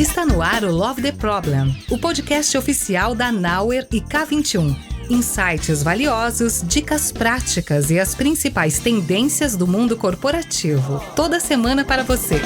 Está no ar o Love the Problem, o podcast oficial da Nauer e K21. Insights valiosos, dicas práticas e as principais tendências do mundo corporativo. Toda semana para você.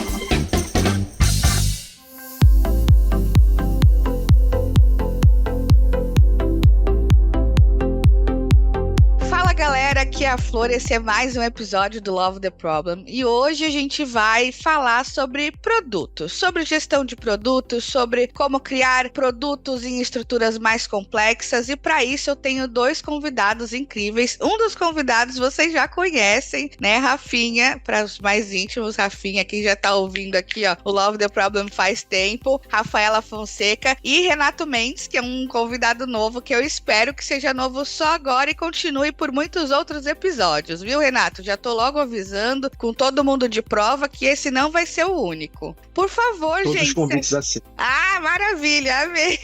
Aqui é a Flor, esse é mais um episódio do Love the Problem e hoje a gente vai falar sobre produtos, sobre gestão de produtos, sobre como criar produtos em estruturas mais complexas e para isso eu tenho dois convidados incríveis. Um dos convidados vocês já conhecem, né, Rafinha, para os mais íntimos, Rafinha, que já tá ouvindo aqui, ó, o Love the Problem faz tempo, Rafaela Fonseca e Renato Mendes, que é um convidado novo que eu espero que seja novo só agora e continue por muitos outros episódios, viu, Renato? Já tô logo avisando com todo mundo de prova que esse não vai ser o único. Por favor, todos gente. Todos os convites assim. Ah, maravilha, amei.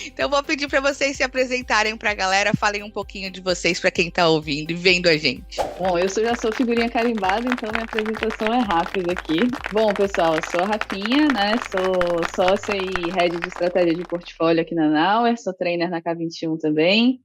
Então vou pedir para vocês se apresentarem pra galera, falem um pouquinho de vocês para quem tá ouvindo e vendo a gente. Bom, eu já sou figurinha carimbada, então minha apresentação é rápida aqui. Bom, pessoal, eu sou a Rafinha, né? Sou sócia e head de estratégia de portfólio aqui na Nauer, sou trainer na K21 também.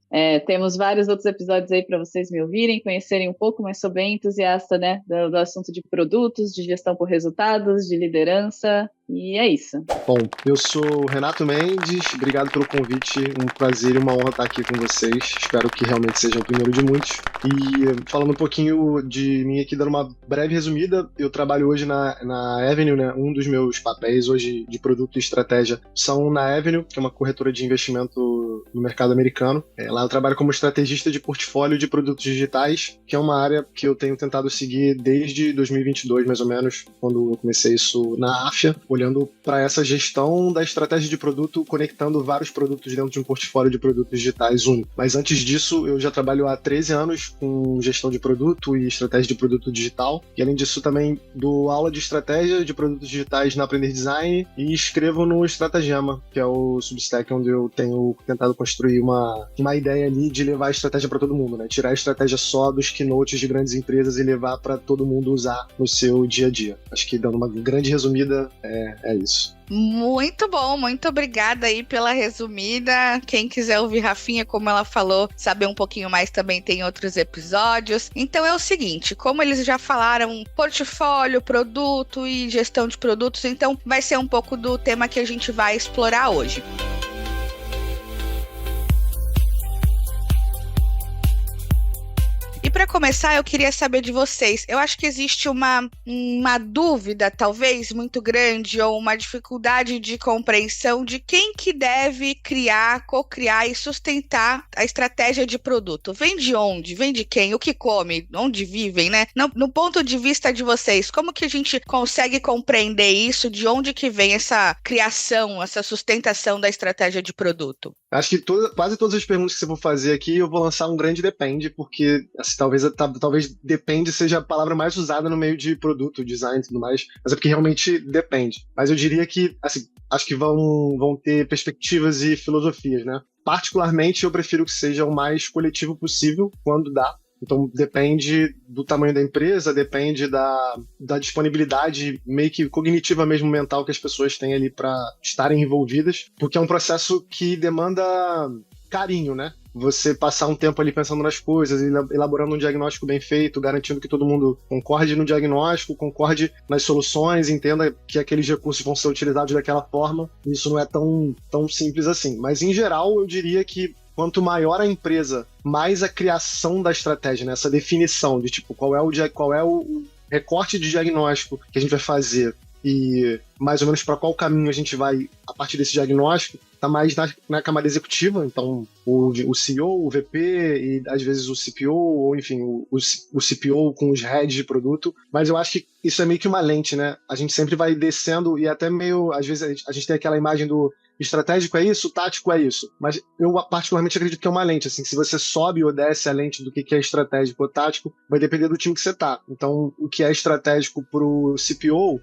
Temos vários outros episódios aí para vocês me ouvirem, conhecerem um pouco, mas sou bem entusiasta, né, do assunto de produtos, de gestão por resultados, de liderança, e é isso. Bom, eu sou o Renato Mendes, obrigado pelo convite, um prazer e uma honra estar aqui com vocês, espero que realmente seja o primeiro de muitos. E falando um pouquinho de mim aqui, dando uma breve resumida, eu trabalho hoje na Avenue, né, um dos meus papéis hoje de produto e estratégia são na Avenue, que é uma corretora de investimento no mercado americano. Lá eu trabalho como estrategista de portfólio de produtos digitais, que é uma área que eu tenho tentado seguir desde 2022, mais ou menos, quando eu comecei isso na AFIA, olhando para essa gestão da estratégia de produto, conectando vários produtos dentro de um portfólio de produtos digitais único. Mas antes disso, eu já trabalho há 13 anos com gestão de produto e estratégia de produto digital, e além disso também dou aula de estratégia de produtos digitais na Aprender Design e escrevo no Estratagema, que é o Substack onde eu tenho tentado construir uma ideia ali de levar a estratégia para todo mundo, né? Tirar a estratégia só dos keynotes de grandes empresas e levar para todo mundo usar no seu dia a dia. Acho que dando uma grande resumida, é isso. Muito bom, muito obrigada aí pela resumida. Quem quiser ouvir Rafinha, como ela falou, saber um pouquinho mais também tem outros episódios. Então é o seguinte, como eles já falaram, portfólio, produto e gestão de produtos, então vai ser um pouco do tema que a gente vai explorar hoje. E para começar, eu queria saber de vocês. Eu acho que existe uma dúvida, talvez, muito grande, ou uma dificuldade de compreensão de quem que deve criar, co-criar e sustentar a estratégia de produto. Vem de onde? Vem de quem? O que come? Onde vivem, né? No ponto de vista de vocês, como que a gente consegue compreender isso? De onde que vem essa criação, essa sustentação da estratégia de produto? Acho que quase todas as perguntas que você for fazer aqui, eu vou lançar um grande depende, porque assim, talvez depende seja a palavra mais usada no meio de produto, design e tudo mais, mas é porque realmente depende. Mas eu diria que, assim, acho que vão ter perspectivas e filosofias, né? Particularmente, eu prefiro que seja o mais coletivo possível, quando dá. Então depende do tamanho da empresa, depende da disponibilidade meio que cognitiva mesmo, mental que as pessoas têm ali para estarem envolvidas, porque é um processo que demanda carinho, né? Você passar um tempo ali pensando nas coisas, elaborando um diagnóstico bem feito, garantindo que todo mundo concorde no diagnóstico, concorde nas soluções, entenda que aqueles recursos vão ser utilizados daquela forma. Isso não é tão simples assim. Mas, em geral, eu diria que quanto maior a empresa, mais a criação da estratégia, né? Essa definição de tipo, qual é o recorte de diagnóstico que a gente vai fazer e mais ou menos para qual caminho a gente vai a partir desse diagnóstico, está mais na camada executiva, então o CEO, o VP e às vezes o CPO, ou enfim, o CPO com os heads de produto, mas eu acho que isso é meio que uma lente, né? A gente sempre vai descendo e até meio, às vezes a gente tem aquela imagem do estratégico é isso, tático é isso, mas eu particularmente acredito que é uma lente, assim, se você sobe ou desce a lente do que é estratégico ou tático, vai depender do time que você tá. Então, o que é estratégico pro CPO,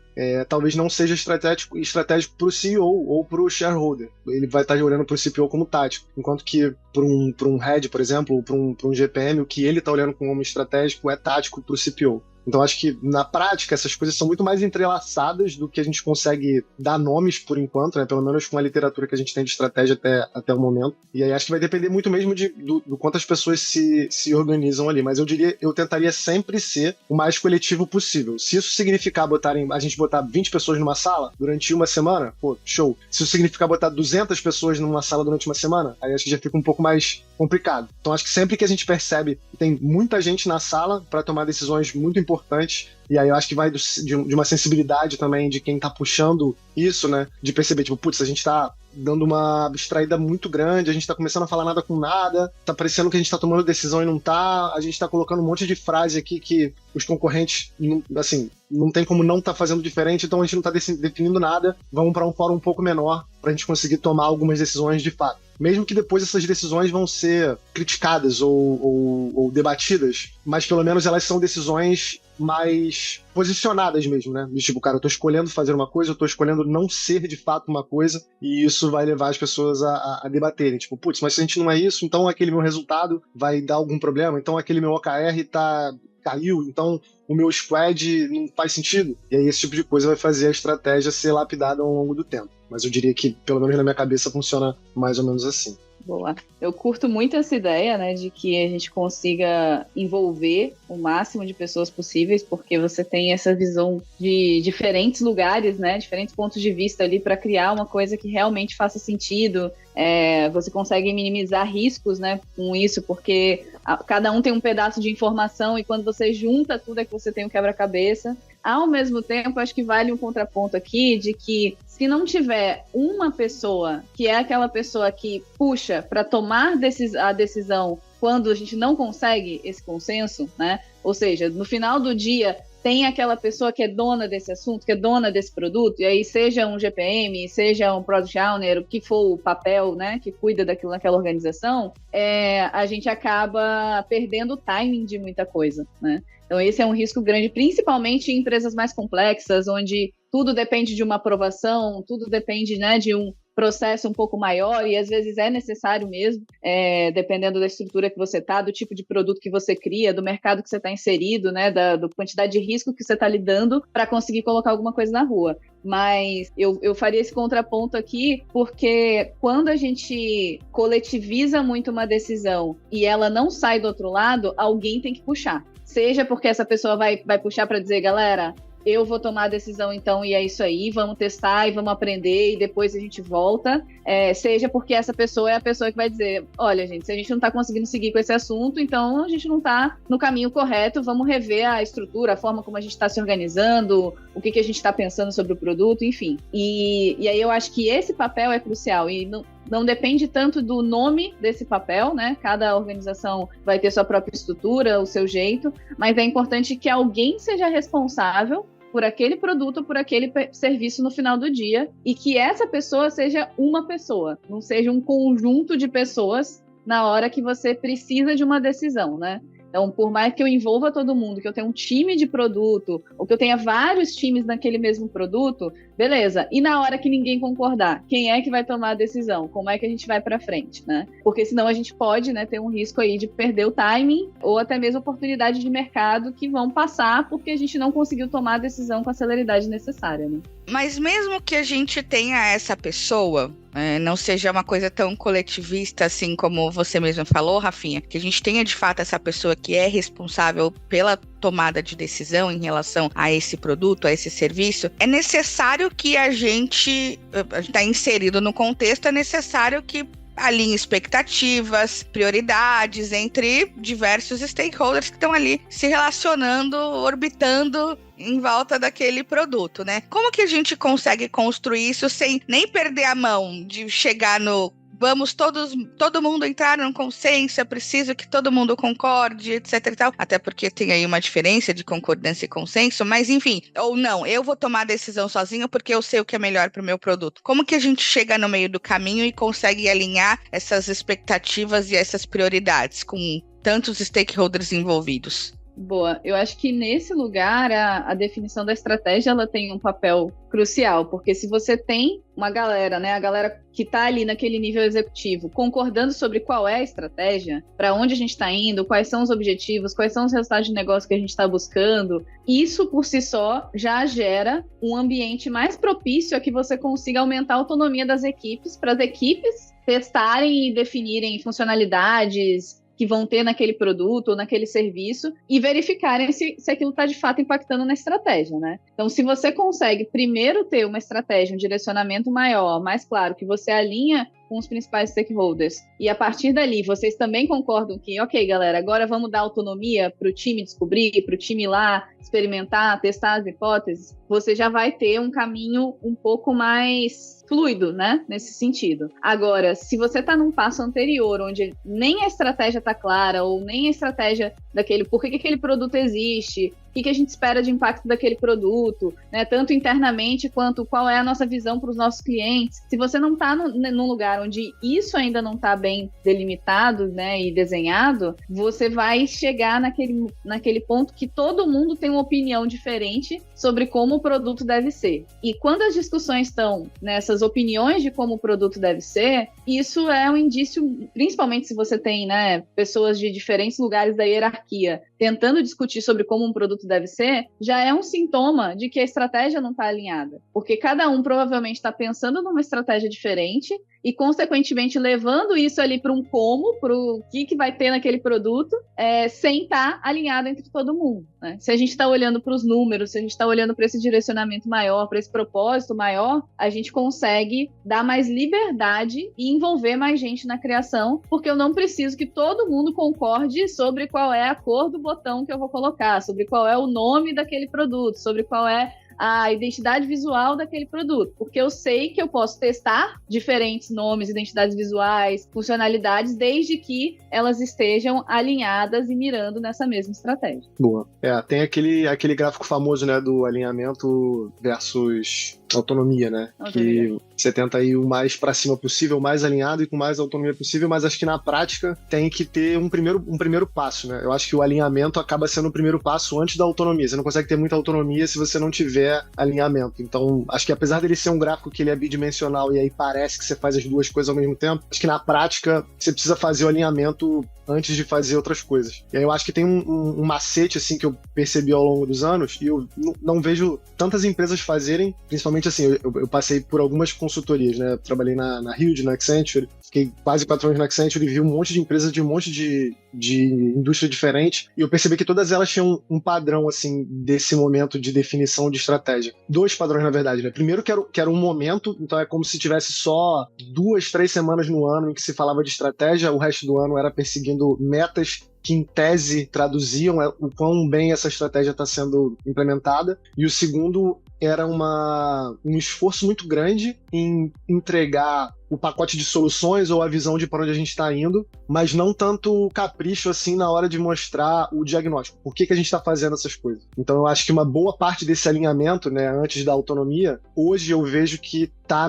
talvez não seja estratégico pro CEO ou pro shareholder. Ele vai estar olhando pro CPO como tático, enquanto que para um head, por exemplo, ou para um GPM, o que ele está olhando como estratégico é tático para o CPO. Então acho que na prática essas coisas são muito mais entrelaçadas do que a gente consegue dar nomes por enquanto, né? Pelo menos com a literatura que a gente tem de estratégia até o momento. E aí acho que vai depender muito mesmo do quanto as pessoas se organizam ali. Mas eu tentaria sempre ser o mais coletivo possível. Se isso significar a gente botar 20 pessoas numa sala durante uma semana, pô, show. Se isso significar botar 200 pessoas numa sala durante uma semana, aí acho que já fica um pouco mais complicado. Então acho que sempre que a gente percebe que tem muita gente na sala para tomar decisões muito importantes, e aí eu acho que vai de uma sensibilidade também de quem tá puxando isso, né? De perceber, tipo, putz, a gente tá dando uma abstraída muito grande, a gente tá começando a falar nada com nada, tá parecendo que a gente tá tomando decisão e não tá, a gente tá colocando um monte de frase aqui que os concorrentes, assim, não tem como não tá fazendo diferente, então a gente não tá definindo nada, vamos para um fórum um pouco menor pra gente conseguir tomar algumas decisões de fato. Mesmo que depois essas decisões vão ser criticadas ou debatidas, mas pelo menos elas são decisões mais posicionadas mesmo, né? Tipo, cara, eu tô escolhendo fazer uma coisa, eu tô escolhendo não ser de fato uma coisa, e isso vai levar as pessoas a debaterem. Tipo, putz, mas se a gente não é isso, então aquele meu resultado vai dar algum problema, então aquele meu OKR caiu, então o meu squad não faz sentido. E aí esse tipo de coisa vai fazer a estratégia ser lapidada ao longo do tempo. Mas eu diria que, pelo menos na minha cabeça, funciona mais ou menos assim. Boa. Eu curto muito essa ideia, né, de que a gente consiga envolver o máximo de pessoas possíveis, porque você tem essa visão de diferentes lugares, né, diferentes pontos de vista ali para criar uma coisa que realmente faça sentido. Você consegue minimizar riscos, né, com isso, porque cada um tem um pedaço de informação e quando você junta tudo é que você tem um quebra-cabeça. Ao mesmo tempo, acho que vale um contraponto aqui de que se não tiver uma pessoa que é aquela pessoa que puxa para tomar a decisão quando a gente não consegue esse consenso, né? Ou seja, no final do dia tem aquela pessoa que é dona desse assunto, que é dona desse produto, e aí seja um GPM, seja um Product Owner, o que for o papel, né, que cuida daquilo naquela organização, a gente acaba perdendo o timing de muita coisa, né? Então esse é um risco grande, principalmente em empresas mais complexas, onde tudo depende de uma aprovação, tudo depende, né, de um processo um pouco maior, e às vezes é necessário mesmo, dependendo da estrutura que você está, do tipo de produto que você cria, do mercado que você está inserido, né, da quantidade de risco que você está lidando para conseguir colocar alguma coisa na rua. Mas eu faria esse contraponto aqui, porque quando a gente coletiviza muito uma decisão e ela não sai do outro lado, alguém tem que puxar. Seja porque essa pessoa vai puxar para dizer, galera, eu vou tomar a decisão então e é isso aí, vamos testar e vamos aprender e depois a gente volta, seja porque essa pessoa é a pessoa que vai dizer, olha gente, se a gente não está conseguindo seguir com esse assunto, então a gente não está no caminho correto, vamos rever a estrutura, a forma como a gente está se organizando, o que a gente está pensando sobre o produto, enfim. E aí eu acho que esse papel é crucial e não depende tanto do nome desse papel, né? Cada organização vai ter sua própria estrutura, o seu jeito, mas é importante que alguém seja responsável por aquele produto, por aquele serviço no final do dia, e que essa pessoa seja uma pessoa, não seja um conjunto de pessoas na hora que você precisa de uma decisão, né? Então, por mais que eu envolva todo mundo, que eu tenha um time de produto, ou que eu tenha vários times naquele mesmo produto, beleza. E na hora que ninguém concordar, quem é que vai tomar a decisão? Como é que a gente vai para frente, né? Porque senão a gente pode, né, ter um risco aí de perder o timing ou até mesmo oportunidades de mercado que vão passar porque a gente não conseguiu tomar a decisão com a celeridade necessária, né? Mas mesmo que a gente tenha essa pessoa, não seja uma coisa tão coletivista assim como você mesmo falou, Rafinha, que a gente tenha de fato essa pessoa que é responsável pela tomada de decisão em relação a esse produto, a esse serviço, é necessário que a gente está inserido no contexto, é necessário que alinhe expectativas, prioridades entre diversos stakeholders que estão ali se relacionando, orbitando em volta daquele produto, né? Como que a gente consegue construir isso sem nem perder a mão de chegar no vamos todo mundo entrar num consenso, é preciso que todo mundo concorde, etc e tal, até porque tem aí uma diferença de concordância e consenso, mas enfim, ou não, eu vou tomar a decisão sozinho porque eu sei o que é melhor para o meu produto. Como que a gente chega no meio do caminho e consegue alinhar essas expectativas e essas prioridades com tantos stakeholders envolvidos? Boa. Eu acho que nesse lugar a definição da estratégia ela tem um papel crucial, porque se você tem uma galera, né, a galera que está ali naquele nível executivo, concordando sobre qual é a estratégia, para onde a gente está indo, quais são os objetivos, quais são os resultados de negócio que a gente está buscando, isso por si só já gera um ambiente mais propício a que você consiga aumentar a autonomia das equipes, para as equipes testarem e definirem funcionalidades que vão ter naquele produto ou naquele serviço e verificarem se aquilo está de fato impactando na estratégia, né? Então, se você consegue primeiro ter uma estratégia, um direcionamento maior, mais claro, que você alinha com os principais stakeholders, e a partir dali vocês também concordam que, ok, galera, agora vamos dar autonomia para o time descobrir, para o time ir lá experimentar, testar as hipóteses, você já vai ter um caminho um pouco mais fluido, né, nesse sentido. Agora, se você está num passo anterior, onde nem a estratégia está clara, ou nem a estratégia daquele, por que aquele produto existe, o que a gente espera de impacto daquele produto, né, tanto internamente quanto qual é a nossa visão para os nossos clientes. Se você não está num lugar onde isso ainda não está bem delimitado, né, e desenhado, você vai chegar naquele ponto que todo mundo tem uma opinião diferente sobre como o produto deve ser. E quando as discussões estão nessas opiniões de como o produto deve ser, isso é um indício, principalmente se você tem, né, pessoas de diferentes lugares da hierarquia tentando discutir sobre como um produto deve ser, já é um sintoma de que a estratégia não está alinhada. Porque cada um provavelmente está pensando numa estratégia diferente e, consequentemente, levando isso ali para um como, para o que vai ter naquele produto, sem estar alinhado entre todo mundo, né? Se a gente está olhando para os números, se a gente está olhando para esse direcionamento maior, para esse propósito maior, a gente consegue dar mais liberdade e envolver mais gente na criação, porque eu não preciso que todo mundo concorde sobre qual é a cor do botão que eu vou colocar, sobre qual é o nome daquele produto, sobre qual é a identidade visual daquele produto, porque eu sei que eu posso testar diferentes nomes, identidades visuais, funcionalidades, desde que elas estejam alinhadas e mirando nessa mesma estratégia. Boa. Tem aquele gráfico famoso, né, do alinhamento versus autonomia, né? Que você tenta ir o mais pra cima possível, o mais alinhado e com mais autonomia possível, mas acho que na prática tem que ter um primeiro passo, né? Eu acho que o alinhamento acaba sendo o primeiro passo antes da autonomia. Você não consegue ter muita autonomia se você não tiver alinhamento. Então, acho que apesar dele ser um gráfico que ele é bidimensional e aí parece que você faz as duas coisas ao mesmo tempo, acho que na prática você precisa fazer o alinhamento antes de fazer outras coisas. E aí eu acho que tem um macete, assim, que eu percebi ao longo dos anos, e eu não vejo tantas empresas fazerem, principalmente assim, eu passei por algumas consultorias, né? Trabalhei na Huge, na Accenture, fiquei quase 4 anos na Accenture e vi um monte de empresas de um monte de indústria diferente, e eu percebi que todas elas tinham um padrão, assim, desse momento de definição de estratégia. 2 padrões, na verdade, né? Primeiro que era um momento, então é como se tivesse só 2, 3 semanas no ano em que se falava de estratégia, o resto do ano era perseguindo metas que em tese traduziam o quão bem essa estratégia está sendo implementada. E o segundo era um esforço muito grande em entregar o pacote de soluções ou a visão de para onde a gente está indo, mas não tanto capricho assim na hora de mostrar o diagnóstico. Por que a gente está fazendo essas coisas? Então eu acho que uma boa parte desse alinhamento, né, antes da autonomia, hoje eu vejo que está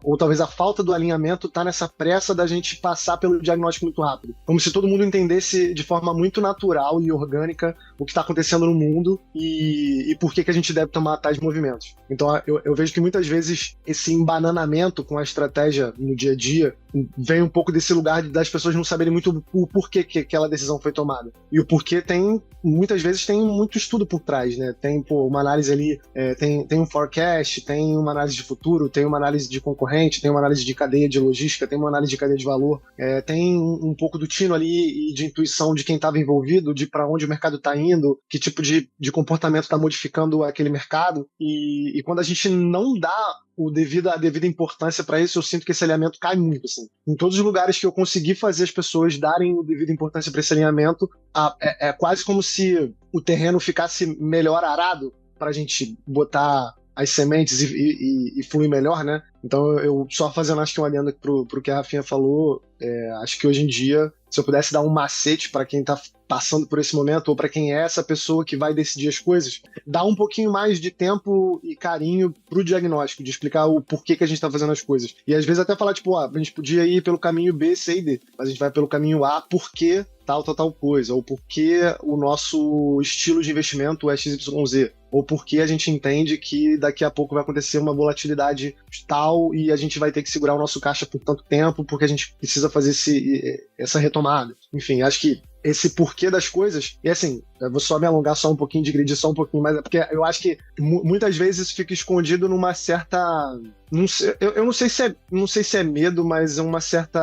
ou talvez a falta do alinhamento está nessa pressa da gente passar pelo diagnóstico muito rápido. Como se todo mundo entendesse de forma muito natural e orgânica o que está acontecendo no mundo e por que a gente deve tomar tais movimentos. Então eu vejo que muitas vezes esse embananamento com a estratégia no dia a dia vem um pouco desse lugar das pessoas não saberem muito o porquê que aquela decisão foi tomada. E o porquê muitas vezes tem muito estudo por trás, né? Tem uma análise ali, tem um forecast, tem uma análise de futuro, tem uma análise de concorrente, tem uma análise de cadeia de logística, tem uma análise de cadeia de valor, tem um pouco do tino ali e de intuição de quem estava envolvido, de para onde o mercado está indo, que tipo de comportamento está modificando aquele mercado. E quando a gente não dá a devida importância para isso, eu sinto que esse alinhamento cai muito, assim. Em todos os lugares que eu consegui fazer as pessoas darem a devida importância para esse alinhamento, é quase como se o terreno ficasse melhor arado para a gente botar as sementes e fluir melhor, né? Então eu só fazendo, acho que um alinhamento pro que a Rafinha falou, acho que hoje em dia se eu pudesse dar um macete para quem tá passando por esse momento, ou para quem é essa pessoa que vai decidir as coisas, dá um pouquinho mais de tempo e carinho pro diagnóstico, de explicar o porquê que a gente tá fazendo as coisas. E às vezes até falar, tipo, a gente podia ir pelo caminho B, C e D, mas a gente vai pelo caminho A, porque tal coisa, ou porque o nosso estilo de investimento é XYZ, ou porque a gente entende que daqui a pouco vai acontecer uma volatilidade tal e a gente vai ter que segurar o nosso caixa por tanto tempo, porque a gente precisa fazer essa retomada. Enfim, acho que esse porquê das coisas, e assim, eu vou só me alongar só um pouquinho, digredir só um pouquinho mais, porque eu acho que muitas vezes isso fica escondido numa certa... Eu não sei se é medo, mas é uma certa...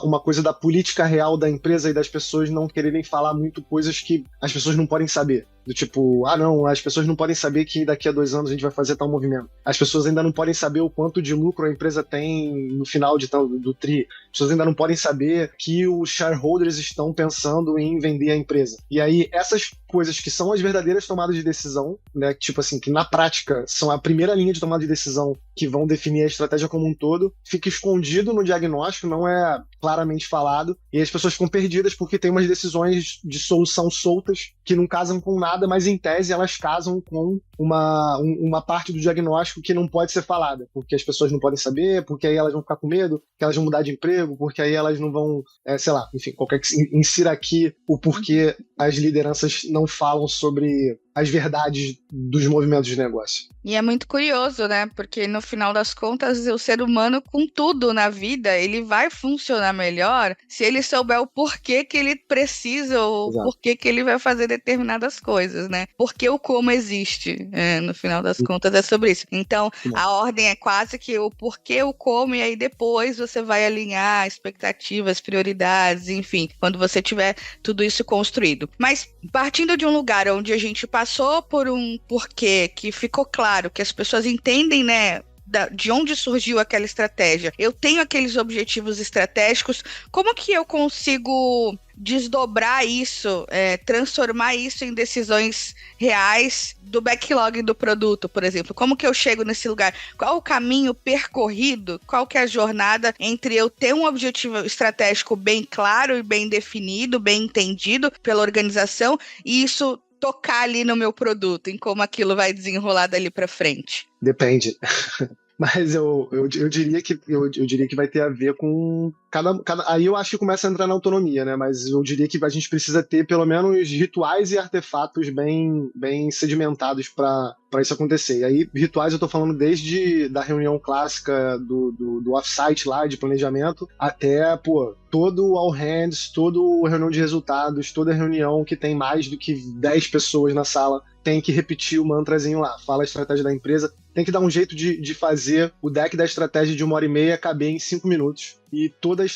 uma coisa da política real da empresa e das pessoas não quererem falar muito coisas que as pessoas não podem saber. Do tipo, não, as pessoas não podem saber que daqui a 2 anos a gente vai fazer tal movimento. As pessoas ainda não podem saber o quanto de lucro a empresa tem no final do TRI. As pessoas ainda não podem saber que os shareholders estão pensando em vender a empresa. E aí, essas coisas que são as verdadeiras tomadas de decisão, né, tipo assim, que na prática são a primeira linha de tomada de decisão que vão definir a estratégia como um todo, fica escondido no diagnóstico, não é claramente falado, e as pessoas ficam perdidas porque tem umas decisões de solução soltas que não casam com nada, mas em tese elas casam com uma parte do diagnóstico que não pode ser falada, porque as pessoas não podem saber, porque aí elas vão ficar com medo, que elas vão mudar de emprego, porque aí elas não vão, sei lá, enfim, qualquer que insira aqui o porquê as lideranças não falam sobre as verdades dos movimentos de negócio. E é muito curioso, né? Porque no final das contas, o ser humano, com tudo na vida, ele vai funcionar melhor se ele souber o porquê que ele precisa ou o porquê que ele vai fazer determinadas coisas, né? Porque o como existe, no final das contas, é sobre isso. Então, a ordem é quase que o porquê, o como, e aí depois você vai alinhar expectativas, prioridades, enfim, quando você tiver tudo isso construído. Mas, partindo de um lugar onde a gente passou por um porquê que ficou claro, que as pessoas entendem, né, de onde surgiu aquela estratégia. Eu tenho aqueles objetivos estratégicos, como que eu consigo desdobrar isso, transformar isso em decisões reais do backlog do produto, por exemplo? Como que eu chego nesse lugar? Qual o caminho percorrido? Qual que é a jornada entre eu ter um objetivo estratégico bem claro e bem definido, bem entendido pela organização, e isso tocar ali no meu produto, em como aquilo vai desenrolar dali para frente? Depende. Mas eu diria que vai ter a ver com aí eu acho que começa a entrar na autonomia, né? Mas eu diria que a gente precisa ter pelo menos rituais e artefatos bem sedimentados para isso acontecer. E aí, rituais eu tô falando desde da reunião clássica do off-site lá, de planejamento, até, todo o all hands, todo reunião de resultados, toda reunião que tem mais do que 10 pessoas na sala, tem que repetir o mantrazinho lá, fala a estratégia da empresa, tem que dar um jeito de fazer o deck da estratégia de 1h30 caber em 5 minutos. E toda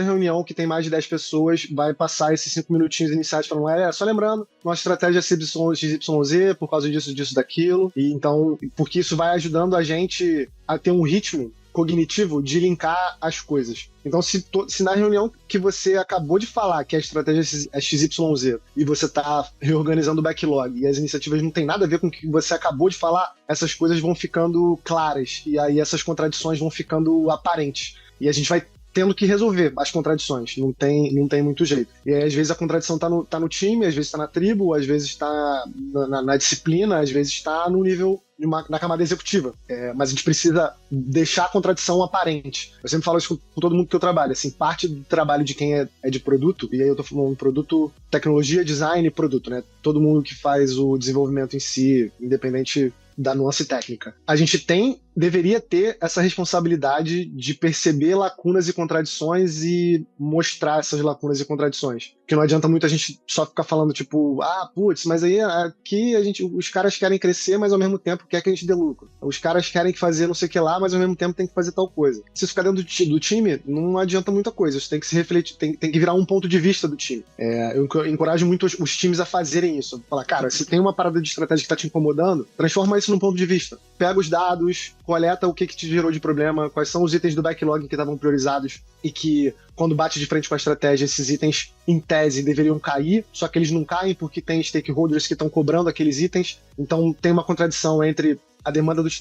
reunião que tem mais de 10 pessoas vai passar esses 5 minutinhos iniciais falando, só lembrando, nossa estratégia é XYZ por causa disso, daquilo. E então, porque isso vai ajudando a gente a ter um ritmo cognitivo de linkar as coisas. Então, se na reunião que você acabou de falar que a estratégia é XYZ e você está reorganizando o backlog e as iniciativas não tem nada a ver com o que você acabou de falar, essas coisas vão ficando claras e aí essas contradições vão ficando aparentes. E a gente vai tendo que resolver as contradições, não tem muito jeito. E aí, às vezes, a contradição tá no time, às vezes tá na tribo, às vezes tá na disciplina, às vezes tá no nível, na camada executiva. Mas a gente precisa deixar a contradição aparente. Eu sempre falo isso com todo mundo que eu trabalho, assim, parte do trabalho de quem é de produto, e aí eu tô falando produto, tecnologia, design e produto, né? Todo mundo que faz o desenvolvimento em si, independente da nuance técnica. A gente deveria ter essa responsabilidade de perceber lacunas e contradições e mostrar essas lacunas e contradições. Porque não adianta muito a gente só ficar falando, tipo, mas aí aqui os caras querem crescer, mas ao mesmo tempo quer que a gente dê lucro. Os caras querem fazer não sei o que lá, mas ao mesmo tempo tem que fazer tal coisa. Se isso ficar dentro do time, não adianta muita coisa. Isso tem que se refletir, tem que virar um ponto de vista do time. Eu encorajo muito os times a fazerem isso. Falar, cara, se tem uma parada de estratégia que tá te incomodando, transforma isso num ponto de vista. Pega os dados, coleta o que te gerou de problema, quais são os itens do backlog que estavam priorizados e que quando bate de frente com a estratégia, esses itens, em tese, deveriam cair, só que eles não caem porque tem stakeholders que estão cobrando aqueles itens. Então tem uma contradição entre a demanda dos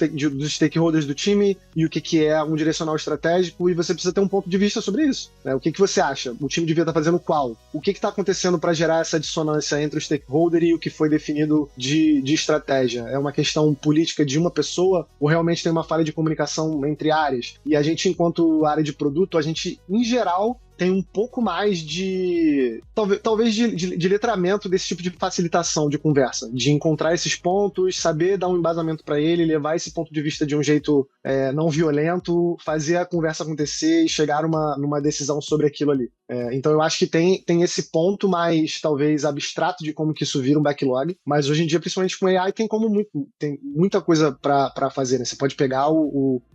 stakeholders do time e o que é um direcional estratégico, e você precisa ter um ponto de vista sobre isso, né? O que você acha? O time devia estar fazendo qual? O que está acontecendo para gerar essa dissonância entre o stakeholder e o que foi definido de estratégia? É uma questão política de uma pessoa ou realmente tem uma falha de comunicação entre áreas? E a gente, enquanto área de produto, a gente, em geral, tem um pouco mais de talvez de letramento desse tipo de facilitação de conversa, de encontrar esses pontos, saber dar um embasamento para ele, levar esse ponto de vista de um jeito não violento, fazer a conversa acontecer e chegar numa decisão sobre aquilo ali. Então eu acho que tem esse ponto mais, talvez, abstrato de como que isso vira um backlog, mas hoje em dia, principalmente com AI, tem muita coisa para fazer, né? Você pode pegar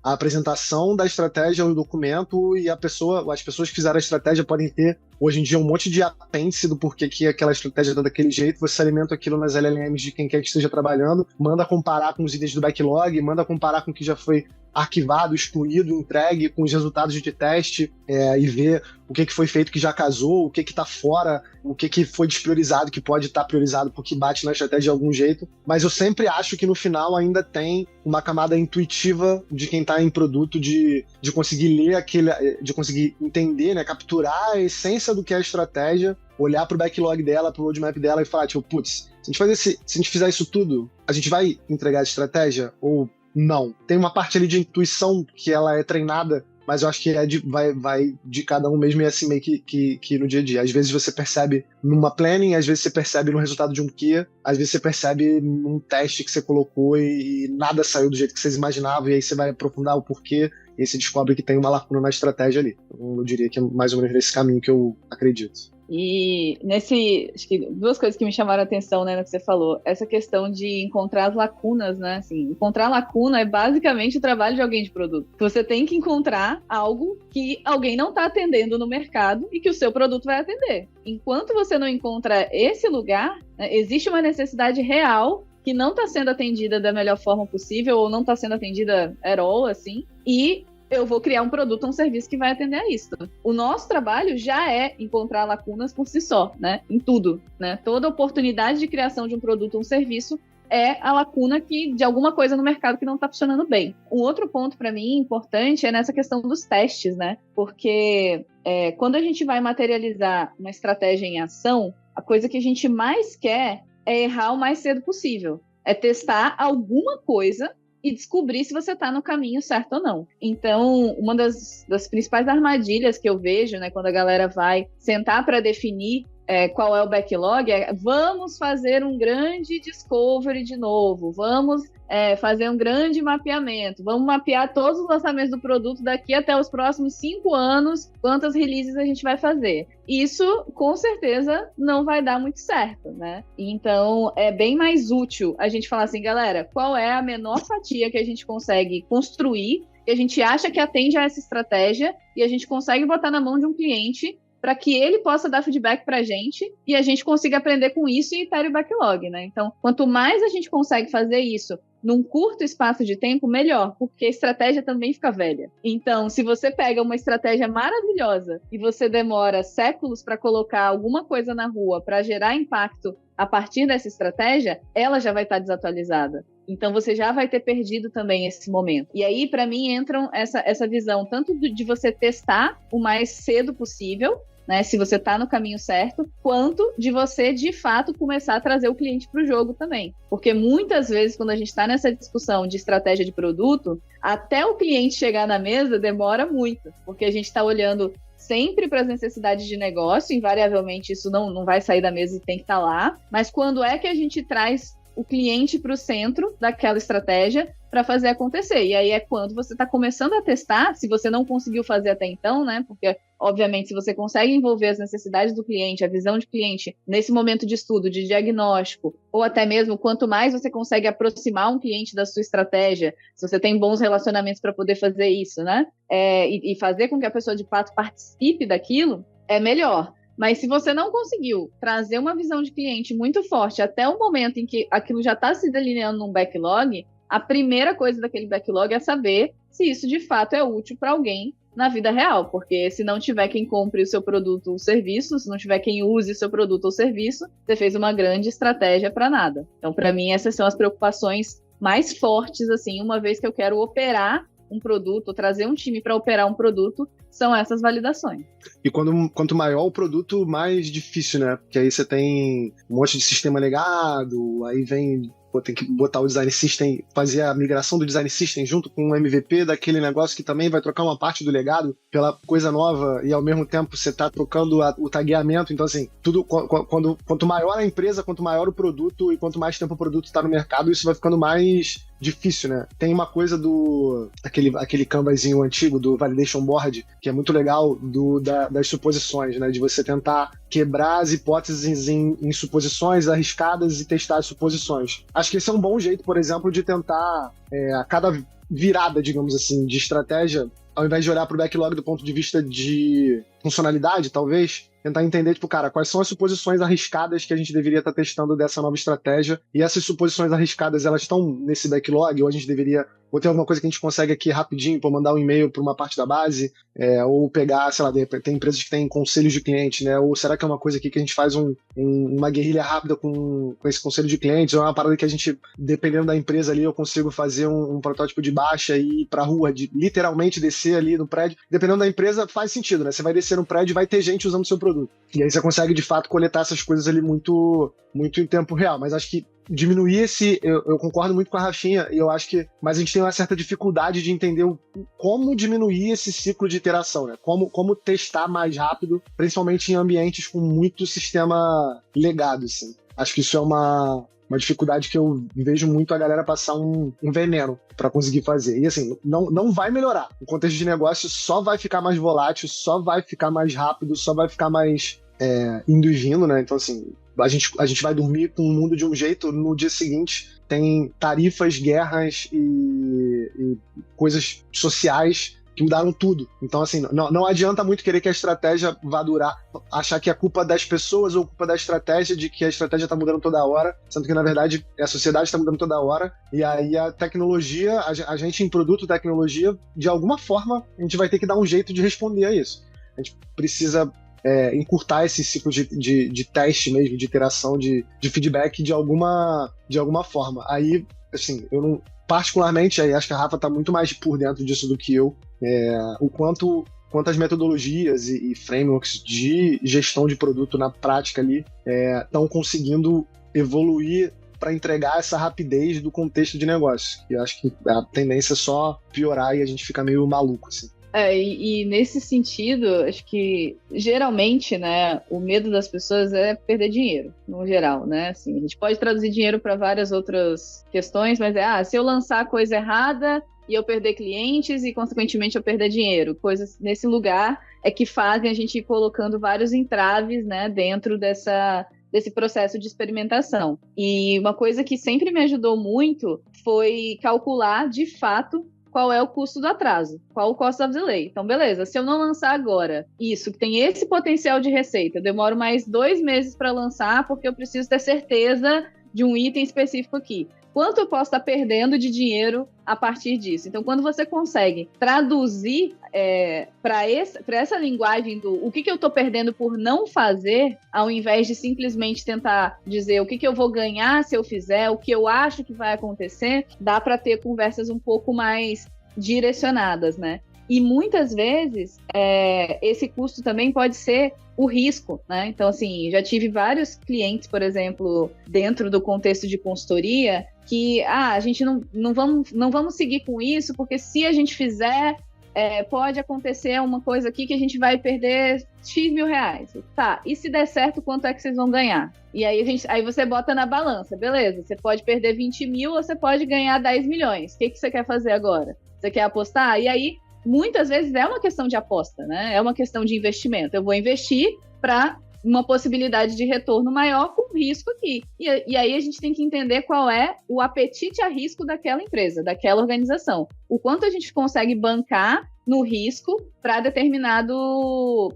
a apresentação da estratégia, o documento, e as pessoas que fizeram a estratégia podem ter, hoje em dia, um monte de apêndice do porquê que aquela estratégia está daquele jeito. Você alimenta aquilo nas LLMs de quem quer que esteja trabalhando, manda comparar com os itens do backlog, manda comparar com o que já foi arquivado, excluído, entregue, com os resultados de teste, e ver o que foi feito que já casou, o que está fora, o que foi despriorizado, que pode estar priorizado porque bate na estratégia de algum jeito. Mas eu sempre acho que no final ainda tem uma camada intuitiva de quem está em produto, de conseguir ler de conseguir entender, né, capturar a essência do que é a estratégia, olhar pro backlog dela, pro roadmap dela e falar, tipo, putz, se a gente fizer isso tudo, a gente vai entregar a estratégia ou não? Tem uma parte ali de intuição que ela é treinada, mas eu acho que vai de cada um mesmo, e assim meio que no dia a dia. Às vezes você percebe numa planning, às vezes você percebe no resultado de um QA, às vezes você percebe num teste que você colocou e nada saiu do jeito que vocês imaginavam, e aí você vai aprofundar o porquê, e aí você descobre que tem uma lacuna na estratégia ali. Então, eu diria que é mais ou menos nesse caminho que eu acredito. E acho que duas coisas que me chamaram a atenção, né, no que você falou, essa questão de encontrar as lacunas, né, assim, encontrar lacuna é basicamente o trabalho de alguém de produto. Você tem que encontrar algo que alguém não está atendendo no mercado e que o seu produto vai atender. Enquanto você não encontra esse lugar, né, existe uma necessidade real que não está sendo atendida da melhor forma possível, ou não está sendo atendida at all, assim, e eu vou criar um produto ou um serviço que vai atender a isso. O nosso trabalho já é encontrar lacunas por si só, né? Em tudo, né? Toda oportunidade de criação de um produto ou um serviço é a lacuna de alguma coisa no mercado que não está funcionando bem. Um outro ponto, para mim, importante é nessa questão dos testes, né? Porque quando a gente vai materializar uma estratégia em ação, a coisa que a gente mais quer é errar o mais cedo possível. É testar alguma coisa e descobrir se você está no caminho certo ou não. Então, uma das principais armadilhas que eu vejo, né, quando a galera vai sentar para definir qual é o backlog, vamos fazer um grande discovery de novo, vamos fazer um grande mapeamento, vamos mapear todos os lançamentos do produto daqui até os próximos 5 anos, quantas releases a gente vai fazer. Isso, com certeza, não vai dar muito certo, né? Então, é bem mais útil a gente falar assim, galera, qual é a menor fatia que a gente consegue construir, que a gente acha que atende a essa estratégia, e a gente consegue botar na mão de um cliente para que ele possa dar feedback para a gente e a gente consiga aprender com isso e itere o backlog, né? Então, quanto mais a gente consegue fazer isso num curto espaço de tempo, melhor, porque a estratégia também fica velha. Então, se você pega uma estratégia maravilhosa e você demora séculos para colocar alguma coisa na rua para gerar impacto a partir dessa estratégia, ela já vai estar desatualizada. Então, você já vai ter perdido também esse momento. E aí, para mim, entra essa visão tanto de você testar o mais cedo possível, né, se você está no caminho certo, quanto de você, de fato, começar a trazer o cliente para o jogo também. Porque muitas vezes, quando a gente está nessa discussão de estratégia de produto, até o cliente chegar na mesa demora muito, porque a gente está olhando sempre para as necessidades de negócio, invariavelmente isso não vai sair da mesa e tem que estar lá, mas quando é que a gente traz o cliente para o centro daquela estratégia para fazer acontecer? E aí é quando você está começando a testar, se você não conseguiu fazer até então, né? Porque, obviamente, se você consegue envolver as necessidades do cliente, a visão de cliente, nesse momento de estudo, de diagnóstico, ou até mesmo quanto mais você consegue aproximar um cliente da sua estratégia, se você tem bons relacionamentos para poder fazer isso, né? E fazer com que a pessoa, de fato, participe daquilo, é melhor. Mas se você não conseguiu trazer uma visão de cliente muito forte até o momento em que aquilo já está se delineando num backlog, a primeira coisa daquele backlog é saber se isso de fato é útil para alguém na vida real, porque se não tiver quem compre o seu produto ou serviço, se não tiver quem use o seu produto ou serviço, você fez uma grande estratégia para nada. Então, para mim, essas são as preocupações mais fortes, assim, uma vez que eu quero operar um produto, trazer um time para operar um produto, são essas validações. E quanto maior o produto, mais difícil, né? Porque aí você tem um monte de sistema legado, aí tem que botar o design system, fazer a migração do design system junto com o MVP daquele negócio que também vai trocar uma parte do legado pela coisa nova, e ao mesmo tempo você tá trocando o tagueamento. Então, assim, quanto maior a empresa, quanto maior o produto e quanto mais tempo o produto tá no mercado, isso vai ficando mais difícil, né? Tem uma coisa aquele canvasinho antigo do Validation Board, que é muito legal, das suposições, né? De você tentar quebrar as hipóteses em suposições arriscadas e testar as suposições. Acho que esse é um bom jeito, por exemplo, de tentar, a cada virada, digamos assim, de estratégia, ao invés de olhar para o backlog do ponto de vista de funcionalidade, talvez, tentar entender, tipo, cara, quais são as suposições arriscadas que a gente deveria estar testando dessa nova estratégia, e essas suposições arriscadas, elas estão nesse backlog, ou a gente deveria, ou tem alguma coisa que a gente consegue aqui rapidinho, para mandar um e-mail para uma parte da base, ou pegar, sei lá, tem empresas que têm conselhos de clientes, né, ou será que é uma coisa aqui que a gente faz uma guerrilha rápida com esse conselho de clientes, ou é uma parada que a gente, dependendo da empresa ali, eu consigo fazer um protótipo de baixa e ir pra rua, literalmente descer ali no prédio, dependendo da empresa, faz sentido, né, você vai descer no prédio e vai ter gente usando o seu produto. E aí você consegue, de fato, coletar essas coisas ali muito, muito em tempo real. Mas acho que diminuir eu concordo muito com a Rafinha, e eu acho que, mas a gente tem uma certa dificuldade de entender como diminuir esse ciclo de iteração, né? Como testar mais rápido, principalmente em ambientes com muito sistema legado, assim. Acho que isso é uma dificuldade que eu vejo muito a galera passar um veneno para conseguir fazer. E assim, não vai melhorar. O contexto de negócio só vai ficar mais volátil, só vai ficar mais rápido, só vai ficar mais indo e vindo, né? Então assim, a gente vai dormir com o mundo de um jeito, no dia seguinte tem tarifas, guerras e coisas sociais que mudaram tudo. Então, assim, não adianta muito querer que a estratégia vá durar, achar que é culpa das pessoas ou culpa da estratégia, de que a estratégia está mudando toda hora, sendo que, na verdade, a sociedade está mudando toda hora, e aí a tecnologia, a gente em produto tecnologia, de alguma forma, a gente vai ter que dar um jeito de responder a isso. A gente precisa encurtar esse ciclo de teste mesmo, de iteração, de feedback de alguma forma. Aí, assim, eu não... Particularmente, aí acho que a Rafa está muito mais por dentro disso do que eu, o quanto as metodologias e frameworks de gestão de produto na prática ali estão conseguindo evoluir para entregar essa rapidez do contexto de negócio. E acho que a tendência é só piorar e a gente fica meio maluco, assim. E nesse sentido, acho que geralmente, né, o medo das pessoas é perder dinheiro, no geral, né? Assim, a gente pode traduzir dinheiro para várias outras questões, mas se eu lançar a coisa errada e eu perder clientes e, consequentemente, eu perder dinheiro. Coisas nesse lugar é que fazem a gente ir colocando vários entraves, né, dentro desse processo de experimentação. E uma coisa que sempre me ajudou muito foi calcular, de fato, qual é o custo do atraso, qual o cost of delay. Então, beleza, se eu não lançar agora isso, que tem esse potencial de receita, eu demoro mais 2 meses para lançar porque eu preciso ter certeza de um item específico aqui. Quanto eu posso estar perdendo de dinheiro a partir disso? Então, quando você consegue traduzir para essa linguagem do o que eu estou perdendo por não fazer, ao invés de simplesmente tentar dizer o que eu vou ganhar se eu fizer, o que eu acho que vai acontecer, dá para ter conversas um pouco mais direcionadas, né? E muitas vezes esse custo também pode ser o risco, né? Então, assim, já tive vários clientes, por exemplo, dentro do contexto de consultoria, que a gente não vamos seguir com isso, porque se a gente fizer, pode acontecer uma coisa aqui que a gente vai perder X mil reais. Tá, e se der certo, quanto é que vocês vão ganhar? E aí você bota na balança, beleza, você pode perder 20 mil ou você pode ganhar 10 milhões. O que você quer fazer agora? Você quer apostar? E aí, muitas vezes é uma questão de aposta, né? É uma questão de investimento. Eu vou investir para uma possibilidade de retorno maior com risco aqui. E aí a gente tem que entender qual é o apetite a risco daquela empresa, daquela organização. O quanto a gente consegue bancar no risco para determinado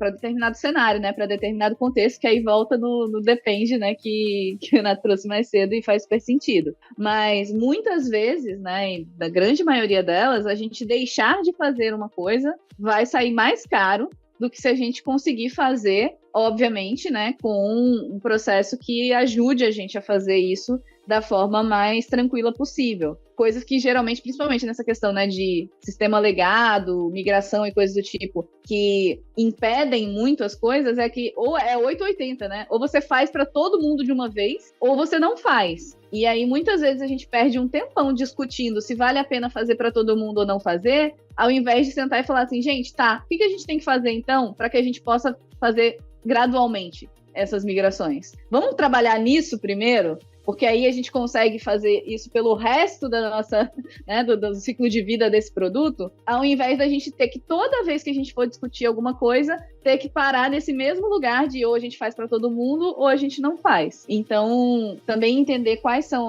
cenário, né? Para determinado contexto, que aí volta no depende, né? Que o Renato trouxe mais cedo e faz super sentido. Mas muitas vezes, né? E da grande maioria delas, a gente deixar de fazer uma coisa vai sair mais caro do que se a gente conseguir fazer, obviamente, né, com um processo que ajude a gente a fazer isso da forma mais tranquila possível. Coisas que geralmente, principalmente nessa questão, né, de sistema legado, migração e coisas do tipo, que impedem muito as coisas, é que ou é 880, né? Ou você faz para todo mundo de uma vez, ou você não faz. E aí, muitas vezes, a gente perde um tempão discutindo se vale a pena fazer para todo mundo ou não fazer, ao invés de sentar e falar assim, gente, tá, o que a gente tem que fazer, então, para que a gente possa fazer gradualmente essas migrações? Vamos trabalhar nisso primeiro? Porque aí a gente consegue fazer isso pelo resto da nossa, né, do ciclo de vida desse produto, ao invés da gente ter que, toda vez que a gente for discutir alguma coisa, ter que parar nesse mesmo lugar de ou a gente faz para todo mundo ou a gente não faz. Então, também entender quais são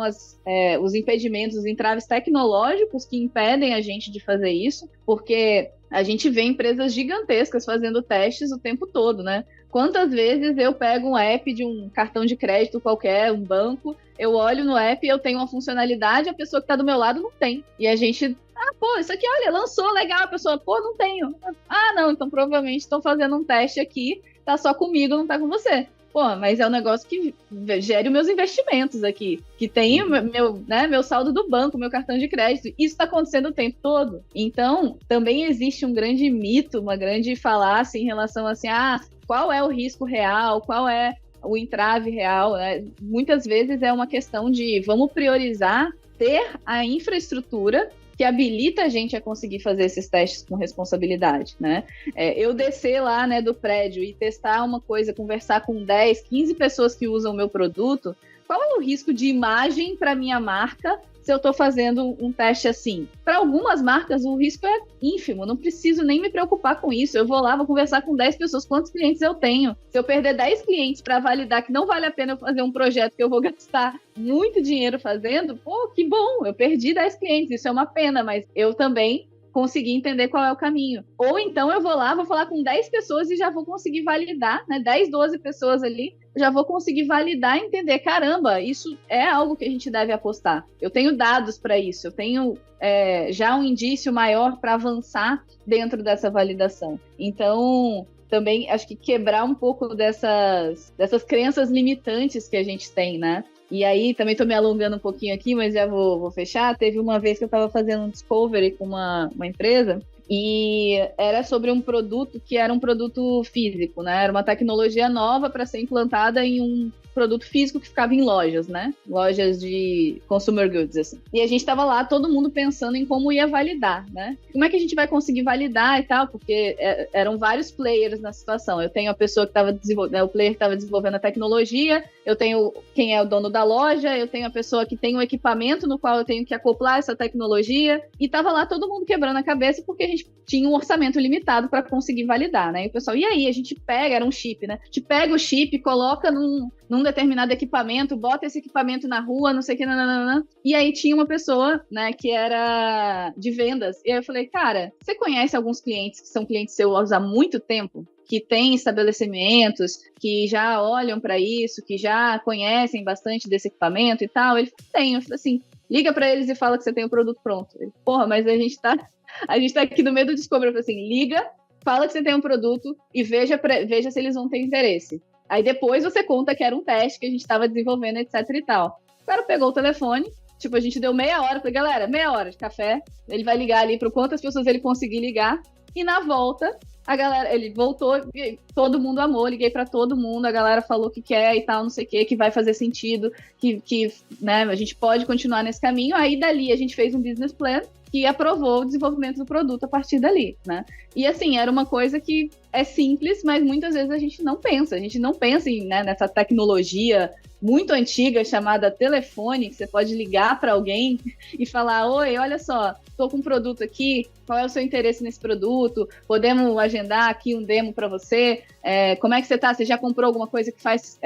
os impedimentos, os entraves tecnológicos que impedem a gente de fazer isso, porque a gente vê empresas gigantescas fazendo testes o tempo todo, né? Quantas vezes eu pego um app de um cartão de crédito qualquer, um banco, eu olho no app e eu tenho uma funcionalidade, a pessoa que está do meu lado não tem. E a gente, pô, isso aqui, olha, lançou, legal, a pessoa, pô, não tenho. Não, então provavelmente estão fazendo um teste aqui, tá só comigo, não tá com você. Pô, mas é um negócio que gere os meus investimentos aqui, que tem meu saldo do banco, meu cartão de crédito. Isso está acontecendo o tempo todo. Então, também existe um grande mito, uma grande falácia em relação assim, qual é o risco real, qual é o entrave real, né? Muitas vezes é uma questão de vamos priorizar ter a infraestrutura que habilita a gente a conseguir fazer esses testes com responsabilidade, né? Eu descer lá, né, do prédio e testar uma coisa, conversar com 10, 15 pessoas que usam o meu produto, qual é o risco de imagem para minha marca se eu estou fazendo um teste assim? Para algumas marcas, o risco é ínfimo, não preciso nem me preocupar com isso. Eu vou lá, vou conversar com 10 pessoas, quantos clientes eu tenho? Se eu perder 10 clientes para validar que não vale a pena eu fazer um projeto que eu vou gastar muito dinheiro fazendo, pô, que bom, eu perdi 10 clientes, isso é uma pena, mas eu também consegui entender qual é o caminho. Ou então eu vou lá, vou falar com 10 pessoas e já vou conseguir validar, né? 10, 12 pessoas ali, já vou conseguir validar e entender, caramba, isso é algo que a gente deve apostar. Eu tenho dados para isso, eu tenho já um indício maior para avançar dentro dessa validação. Então, também acho que quebrar um pouco dessas crenças limitantes que a gente tem, né? E aí, também estou me alongando um pouquinho aqui, mas já vou fechar. Teve uma vez que eu estava fazendo um discovery com uma empresa e era sobre um produto que era um produto físico, né? Era uma tecnologia nova para ser implantada em um produto físico que ficava em lojas, né? Lojas de consumer goods, assim. E a gente estava lá, todo mundo pensando em como ia validar, né? Como é que a gente vai conseguir validar e tal? Porque eram vários players na situação. Eu tenho a pessoa que estava desenvolvendo, o player que estava desenvolvendo a tecnologia, eu tenho quem é o dono da loja, eu tenho a pessoa que tem um equipamento no qual eu tenho que acoplar essa tecnologia, e estava lá todo mundo quebrando a cabeça porque a gente tinha um orçamento limitado para conseguir validar, né? E o pessoal, e aí? A gente pega, era um chip, né? A gente pega o chip, coloca num determinado equipamento, bota esse equipamento na rua, não sei o que, nananana. E aí tinha uma pessoa, né, que era de vendas. E aí eu falei, cara, você conhece alguns clientes que são clientes seus há muito tempo? Que têm estabelecimentos, que já olham para isso, que já conhecem bastante desse equipamento e tal? Ele falou, tenho. Eu falei assim, liga para eles e fala que você tem o produto pronto. Ele, porra, mas a gente tá aqui no meio do discovery. Eu falei assim, liga, fala que você tem um produto e veja se eles vão ter interesse. Aí depois você conta que era um teste que a gente estava desenvolvendo, etc e tal. O cara pegou o telefone, tipo, a gente deu meia hora, falei, galera, meia hora de café, ele vai ligar ali para quantas pessoas ele conseguir ligar, e na volta, a galera, ele voltou, todo mundo amou, liguei para todo mundo, a galera falou que quer e tal, não sei o que vai fazer sentido, que né, a gente pode continuar nesse caminho. Aí dali a gente fez um business plan que aprovou o desenvolvimento do produto a partir dali, né? E assim, era uma coisa que é simples, mas muitas vezes a gente não pensa em, né, nessa tecnologia muito antiga chamada telefone, que você pode ligar para alguém e falar: oi, olha só, estou com um produto aqui, qual é o seu interesse nesse produto? Podemos agendar aqui um demo para você? Como é que você está? Você já comprou alguma coisa que faz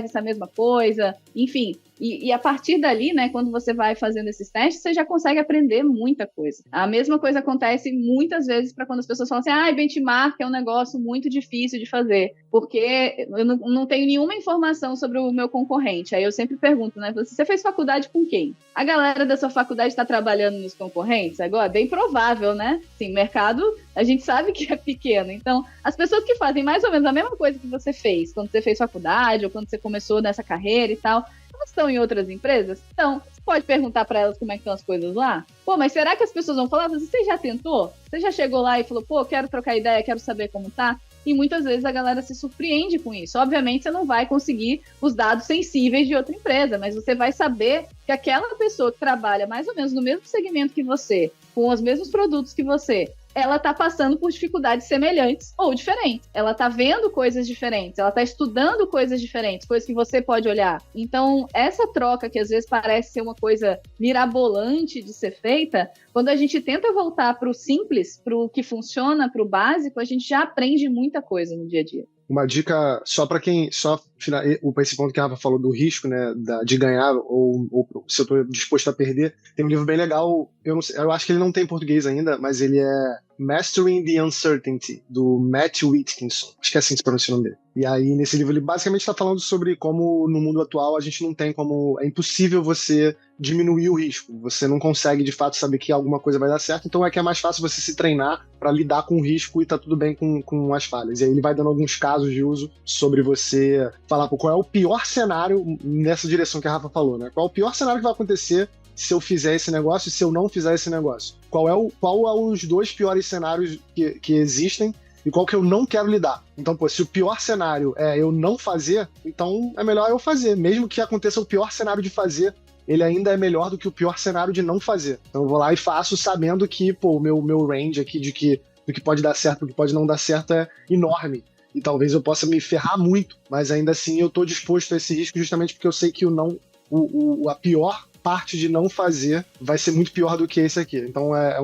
essa mesma coisa? Enfim, e a partir dali, né, quando você vai fazendo esses testes, você já consegue aprender muita coisa. A mesma coisa acontece muitas vezes para quando as pessoas falam assim: benchmark é um negócio muito difícil de fazer, porque eu não tenho nenhuma informação sobre o meu concorrente. Aí eu sempre pergunto, né, você fez faculdade com quem? A galera da sua faculdade está trabalhando nos concorrentes? Agora, bem provável, né? Sim, mercado, a gente sabe que é pequeno. Então, as pessoas que fazem mais ou menos a mesma coisa que você fez quando você fez faculdade ou quando você começou nessa carreira e tal, elas estão em outras empresas? Então, você pode perguntar para elas como é que estão as coisas lá? Pô, mas será que as pessoas vão falar? Você já tentou? Você já chegou lá e falou: pô, quero trocar ideia, quero saber como tá? E muitas vezes a galera se surpreende com isso. Obviamente, você não vai conseguir os dados sensíveis de outra empresa, mas você vai saber que aquela pessoa que trabalha mais ou menos no mesmo segmento que você, com os mesmos produtos que você, ela está passando por dificuldades semelhantes ou diferentes. Ela está vendo coisas diferentes, ela está estudando coisas diferentes, coisas que você pode olhar. Então, essa troca, que às vezes parece ser uma coisa mirabolante de ser feita, quando a gente tenta voltar para o simples, para o que funciona, para o básico, a gente já aprende muita coisa no dia a dia. Uma dica só para quem, esse ponto que a Rafa falou do risco, né, de ganhar ou se eu estou disposto a perder, tem um livro bem legal, eu acho que ele não tem em português ainda, mas ele é Mastering the Uncertainty, do Matt Whitkinson, acho que é assim que se pronuncia o nome dele. E aí, nesse livro, ele basicamente está falando sobre como, no mundo atual, a gente não tem como... É impossível você diminuir o risco. Você não consegue, de fato, saber que alguma coisa vai dar certo. Então, é mais fácil você se treinar para lidar com o risco e tá tudo bem com as falhas. E aí, ele vai dando alguns casos de uso sobre você falar qual é o pior cenário nessa direção que a Rafa falou, né? Qual é o pior cenário que vai acontecer se eu fizer esse negócio e se eu não fizer esse negócio? Qual é os dois piores cenários que existem e qual que eu não quero lidar? Então, se o pior cenário é eu não fazer, então é melhor eu fazer. Mesmo que aconteça o pior cenário de fazer, ele ainda é melhor do que o pior cenário de não fazer. Então eu vou lá e faço sabendo que o meu range aqui do que pode dar certo, do que pode não dar certo é enorme. E talvez eu possa me ferrar muito, mas ainda assim eu estou disposto a esse risco justamente porque eu sei que a pior parte de não fazer vai ser muito pior do que esse aqui. Então é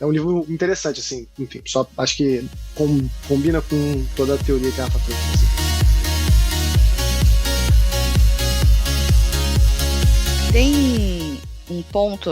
um livro interessante, assim, enfim, só acho que combina com toda a teoria que a Rafa trouxe. Assim. Tem um ponto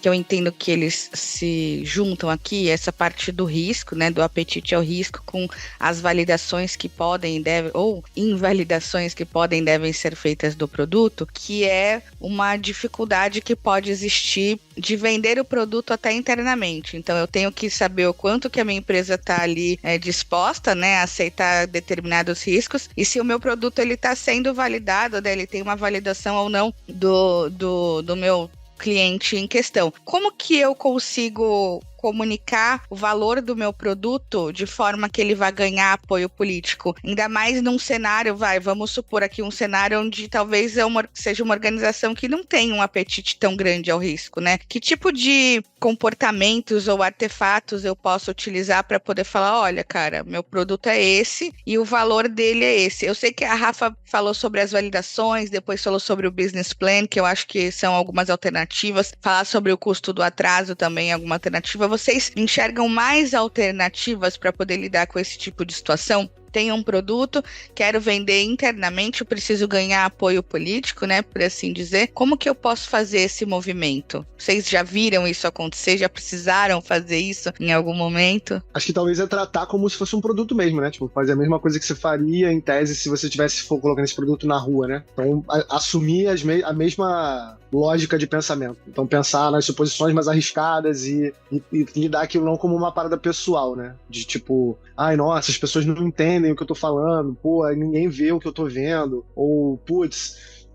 que eu entendo que eles se juntam aqui, essa parte do risco, né, do apetite ao risco, com as validações que podem e devem, ou invalidações que podem e devem ser feitas do produto, que é uma dificuldade que pode existir de vender o produto até internamente. Então, eu tenho que saber o quanto que a minha empresa está ali disposta, né, a aceitar determinados riscos, e se o meu produto está sendo validado, né, ele tem uma validação ou não do meu cliente em questão. Como que eu consigo comunicar o valor do meu produto de forma que ele vá ganhar apoio político? Ainda mais num cenário, vamos supor aqui um cenário onde talvez seja uma organização que não tem um apetite tão grande ao risco, né? Que tipo de comportamentos ou artefatos eu posso utilizar para poder falar: olha, cara, meu produto é esse e o valor dele é esse. Eu sei que a Rafa falou sobre as validações, depois falou sobre o business plan, que eu acho que são algumas alternativas. Falar sobre o custo do atraso também é alguma alternativa. Vocês enxergam mais alternativas para poder lidar com esse tipo de situação? Tenho um produto, quero vender internamente, eu preciso ganhar apoio político, né, por assim dizer. Como que eu posso fazer esse movimento? Vocês já viram isso acontecer? Já precisaram fazer isso em algum momento? Acho que talvez é tratar como se fosse um produto mesmo, né? Tipo, fazer a mesma coisa que você faria, em tese, se você estivesse colocando esse produto na rua, né? Então, assumir a mesma lógica de pensamento. Então, pensar nas suposições mais arriscadas e lidar aquilo não como uma parada pessoal, né? De tipo, ai, nossa, as pessoas não entendem o que eu tô falando, pô, ninguém vê o que eu tô vendo, ou, putz,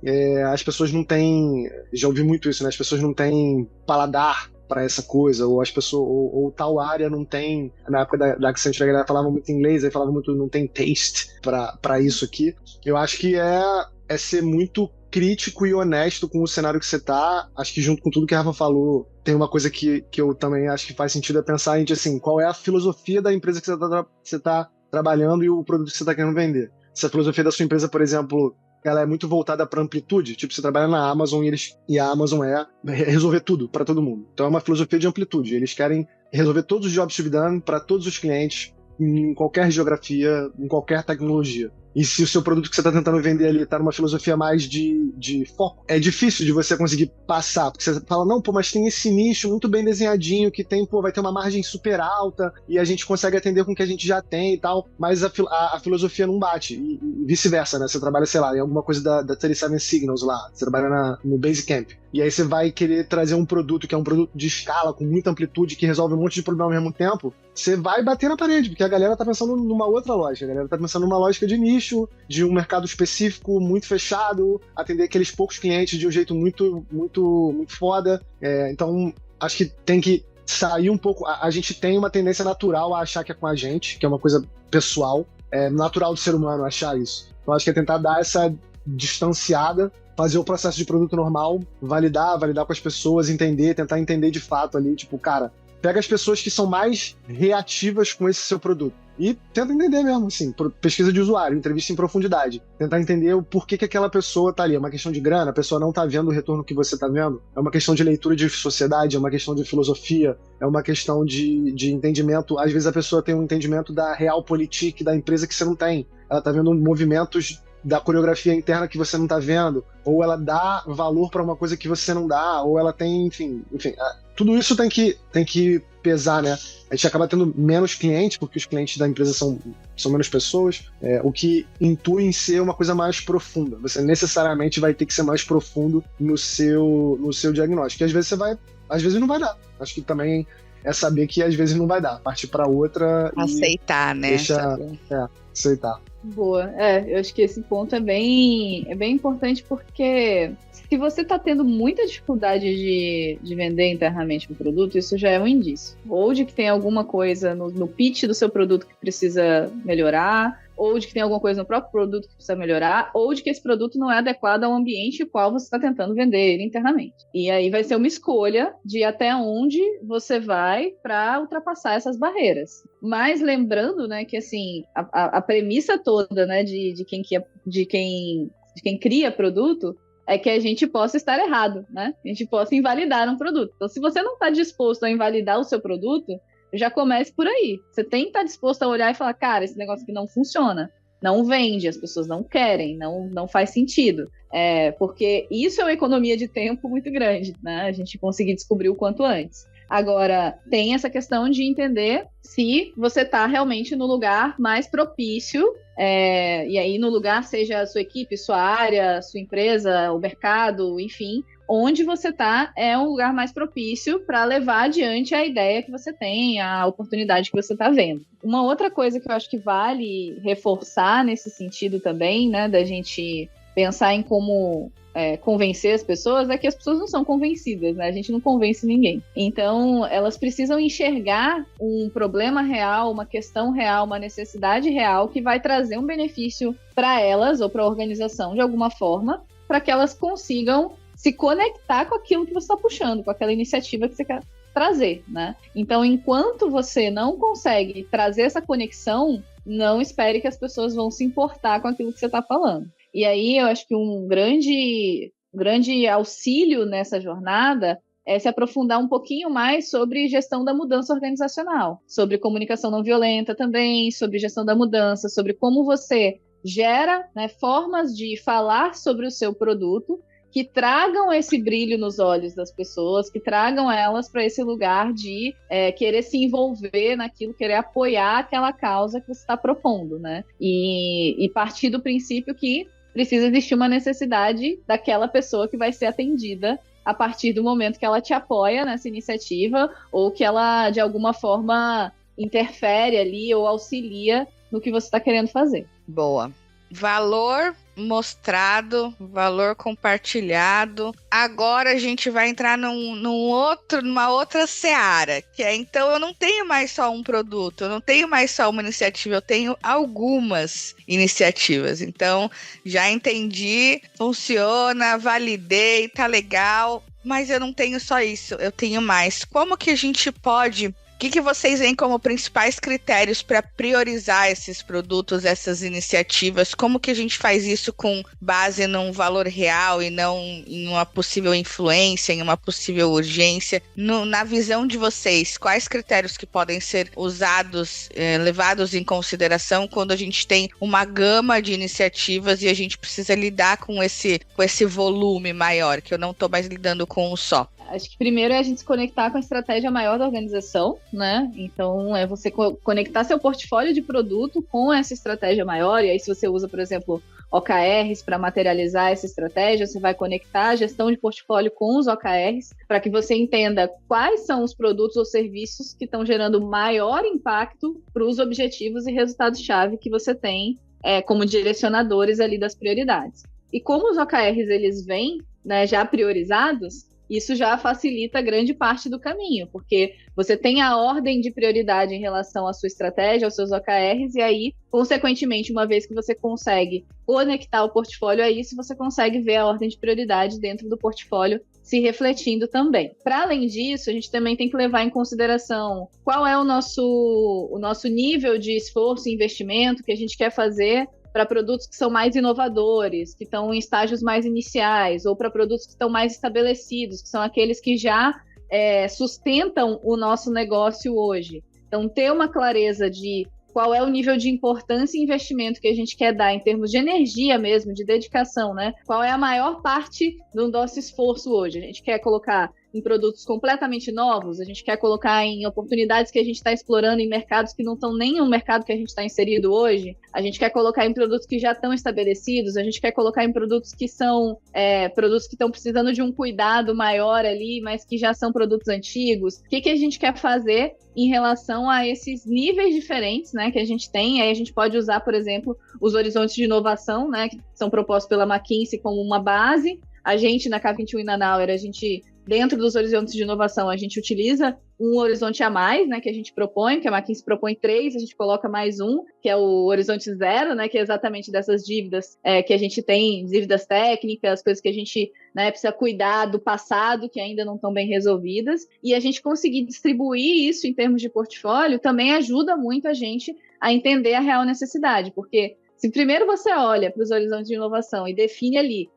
as pessoas não têm, já ouvi muito isso, né? As pessoas não têm paladar para essa coisa, ou as pessoas, ou tal área não tem, na época da Accenture a galera falava muito inglês, aí falava muito não tem taste para isso aqui. Eu acho que é ser muito crítico e honesto com o cenário que você tá. Acho que junto com tudo que a Rafa falou, tem uma coisa que eu também acho que faz sentido, é pensar em, assim, qual é a filosofia da empresa que você tá trabalhando e o produto que você tá querendo vender. Se a filosofia da sua empresa, por exemplo, ela é muito voltada para amplitude. Tipo, você trabalha na Amazon e a Amazon é resolver tudo para todo mundo. Então é uma filosofia de amplitude. Eles querem resolver todos os jobs to be done para todos os clientes, em qualquer geografia, em qualquer tecnologia. E se o seu produto que você está tentando vender ali está numa filosofia mais de foco, é difícil de você conseguir passar, porque você fala, não, pô, mas tem esse nicho muito bem desenhadinho, que tem, pô, vai ter uma margem super alta, e a gente consegue atender com o que a gente já tem e tal, mas a filosofia não bate, e vice-versa, né? Você trabalha, sei lá, em alguma coisa da 37 Signals lá, você trabalha no Basecamp, e aí você vai querer trazer um produto que é um produto de escala, com muita amplitude, que resolve um monte de problema ao mesmo tempo, você vai bater na parede, porque a galera tá pensando numa outra lógica, a galera tá pensando numa lógica de nicho, de um mercado específico, muito fechado, atender aqueles poucos clientes de um jeito muito, muito, muito foda. Então, acho que tem que sair um pouco. A gente tem uma tendência natural a achar que é com a gente, que é uma coisa pessoal, natural do ser humano achar isso. Então, acho que é tentar dar essa distanciada, fazer o processo de produto normal, validar com as pessoas, tentar entender de fato ali, tipo, cara, pega as pessoas que são mais reativas com esse seu produto e tenta entender mesmo, assim, pesquisa de usuário, entrevista em profundidade, tentar entender o porquê que aquela pessoa tá ali. É uma questão de grana, a pessoa não tá vendo o retorno que você tá vendo, é uma questão de leitura de sociedade, é uma questão de filosofia, é uma questão de entendimento. Às vezes a pessoa tem um entendimento da realpolitik da empresa que você não tem, ela tá vendo movimentos da coreografia interna que você não tá vendo, ou ela dá valor para uma coisa que você não dá, ou ela tem, enfim, tudo isso tem que pesar, né? A gente acaba tendo menos clientes, porque os clientes da empresa são menos pessoas, o que intui em ser uma coisa mais profunda. Você necessariamente vai ter que ser mais profundo no seu diagnóstico, e às vezes não vai dar. Acho que também é saber que às vezes não vai dar, partir para outra aceitar, né? Aceitar. Boa. Eu acho que esse ponto é bem importante, porque se você está tendo muita dificuldade de vender internamente um produto, isso já é um indício. Ou de que tem alguma coisa no pitch do seu produto que precisa melhorar, ou de que tem alguma coisa no próprio produto que precisa melhorar, ou de que esse produto não é adequado ao ambiente no qual você está tentando vender ele internamente. E aí vai ser uma escolha de até onde você vai para ultrapassar essas barreiras. Mas lembrando, né, que assim, a premissa toda, né, de quem cria produto é que a gente possa estar errado, né? A gente possa invalidar um produto. Então, se você não está disposto a invalidar o seu produto, já comece por aí. Você tem que estar disposto a olhar e falar, cara, esse negócio aqui não funciona, não vende, as pessoas não querem, não faz sentido. Porque isso é uma economia de tempo muito grande, né? A gente conseguir descobrir o quanto antes. Agora, tem essa questão de entender se você está realmente no lugar mais propício, e aí no lugar, seja a sua equipe, sua área, sua empresa, o mercado, enfim, onde você está é um lugar mais propício para levar adiante a ideia que você tem, a oportunidade que você está vendo. Uma outra coisa que eu acho que vale reforçar nesse sentido também, né, da gente pensar em como convencer as pessoas, é que as pessoas não são convencidas, né? A gente não convence ninguém. Então, elas precisam enxergar um problema real, uma questão real, uma necessidade real que vai trazer um benefício para elas ou para a organização de alguma forma, para que elas consigam se conectar com aquilo que você está puxando, com aquela iniciativa que você quer trazer, né? Então, enquanto você não consegue trazer essa conexão, não espere que as pessoas vão se importar com aquilo que você está falando. E aí, eu acho que um grande auxílio nessa jornada é se aprofundar um pouquinho mais sobre gestão da mudança organizacional, sobre comunicação não violenta também, sobre gestão da mudança, sobre como você gera, né, formas de falar sobre o seu produto que tragam esse brilho nos olhos das pessoas, que tragam elas para esse lugar de querer se envolver naquilo, querer apoiar aquela causa que você está propondo, né? E partir do princípio que precisa existir uma necessidade daquela pessoa que vai ser atendida a partir do momento que ela te apoia nessa iniciativa ou que ela, de alguma forma, interfere ali ou auxilia no que você está querendo fazer. Boa. Valor mostrado, valor compartilhado. Agora a gente vai entrar numa outra seara, que então eu não tenho mais só um produto, eu não tenho mais só uma iniciativa, eu tenho algumas iniciativas. Então, já entendi, funciona, validei, tá legal, mas eu não tenho só isso, eu tenho mais. Como que a gente pode que vocês veem como principais critérios para priorizar esses produtos, essas iniciativas? Como que a gente faz isso com base num valor real e não em uma possível influência, em uma possível urgência? Na visão de vocês, quais critérios que podem ser usados, levados em consideração quando a gente tem uma gama de iniciativas e a gente precisa lidar com esse volume maior, que eu não estou mais lidando com um só? Acho que primeiro é a gente se conectar com a estratégia maior da organização, né? Então, é você conectar seu portfólio de produto com essa estratégia maior. E aí, se você usa, por exemplo, OKRs para materializar essa estratégia, você vai conectar a gestão de portfólio com os OKRs para que você entenda quais são os produtos ou serviços que estão gerando maior impacto para os objetivos e resultados-chave que você tem como direcionadores ali das prioridades. E como os OKRs eles vêm, né, já priorizados, isso já facilita grande parte do caminho, porque você tem a ordem de prioridade em relação à sua estratégia, aos seus OKRs, e aí, consequentemente, uma vez que você consegue conectar o portfólio a isso, você consegue ver a ordem de prioridade dentro do portfólio se refletindo também. Para além disso, a gente também tem que levar em consideração qual é o nosso nível de esforço e investimento que a gente quer fazer para produtos que são mais inovadores, que estão em estágios mais iniciais, ou para produtos que estão mais estabelecidos, que são aqueles que já sustentam o nosso negócio hoje. Então, ter uma clareza de qual é o nível de importância e investimento que a gente quer dar em termos de energia mesmo, de dedicação, né? Qual é a maior parte do nosso esforço hoje? A gente quer colocar em produtos completamente novos, a gente quer colocar em oportunidades que a gente está explorando em mercados que não estão nem no mercado que a gente está inserido hoje, a gente quer colocar em produtos que já estão estabelecidos, a gente quer colocar em produtos que são produtos que estão precisando de um cuidado maior ali, mas que já são produtos antigos. O que a gente quer fazer em relação a esses níveis diferentes, né, que a gente tem? Aí a gente pode usar, por exemplo, os horizontes de inovação, né, que são propostos pela McKinsey como uma base. A gente, na K21 e na Nauer, dentro dos horizontes de inovação, a gente utiliza um horizonte a mais, né, que a gente propõe, que a McKinsey propõe 3, a gente coloca mais um, que é o horizonte 0, né, que é exatamente dessas dívidas que a gente tem, dívidas técnicas, coisas que a gente, né, precisa cuidar do passado, que ainda não estão bem resolvidas, e a gente conseguir distribuir isso em termos de portfólio também ajuda muito a gente a entender a real necessidade, porque se primeiro você olha para os horizontes de inovação e define ali,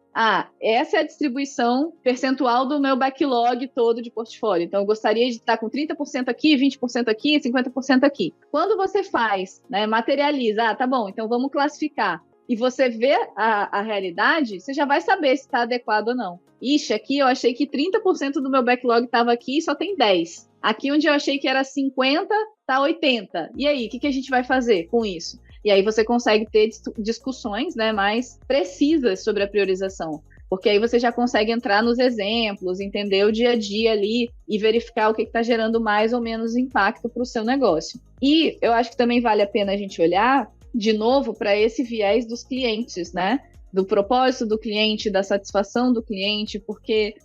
essa é a distribuição percentual do meu backlog todo de portfólio. Então, eu gostaria de estar com 30% aqui, 20% aqui, 50% aqui. Quando você faz, né, materializa, tá bom, então vamos classificar, e você vê a realidade, você já vai saber se está adequado ou não. Ixi, aqui eu achei que 30% do meu backlog estava aqui e só tem 10%. Aqui onde eu achei que era 50%, tá 80%. E aí, o que a gente vai fazer com isso? E aí você consegue ter discussões, né, mais precisas sobre a priorização. Porque aí você já consegue entrar nos exemplos, entender o dia a dia ali e verificar o que está gerando mais ou menos impacto para o seu negócio. E eu acho que também vale a pena a gente olhar, de novo, para esse viés dos clientes, né? Do propósito do cliente, da satisfação do cliente, porque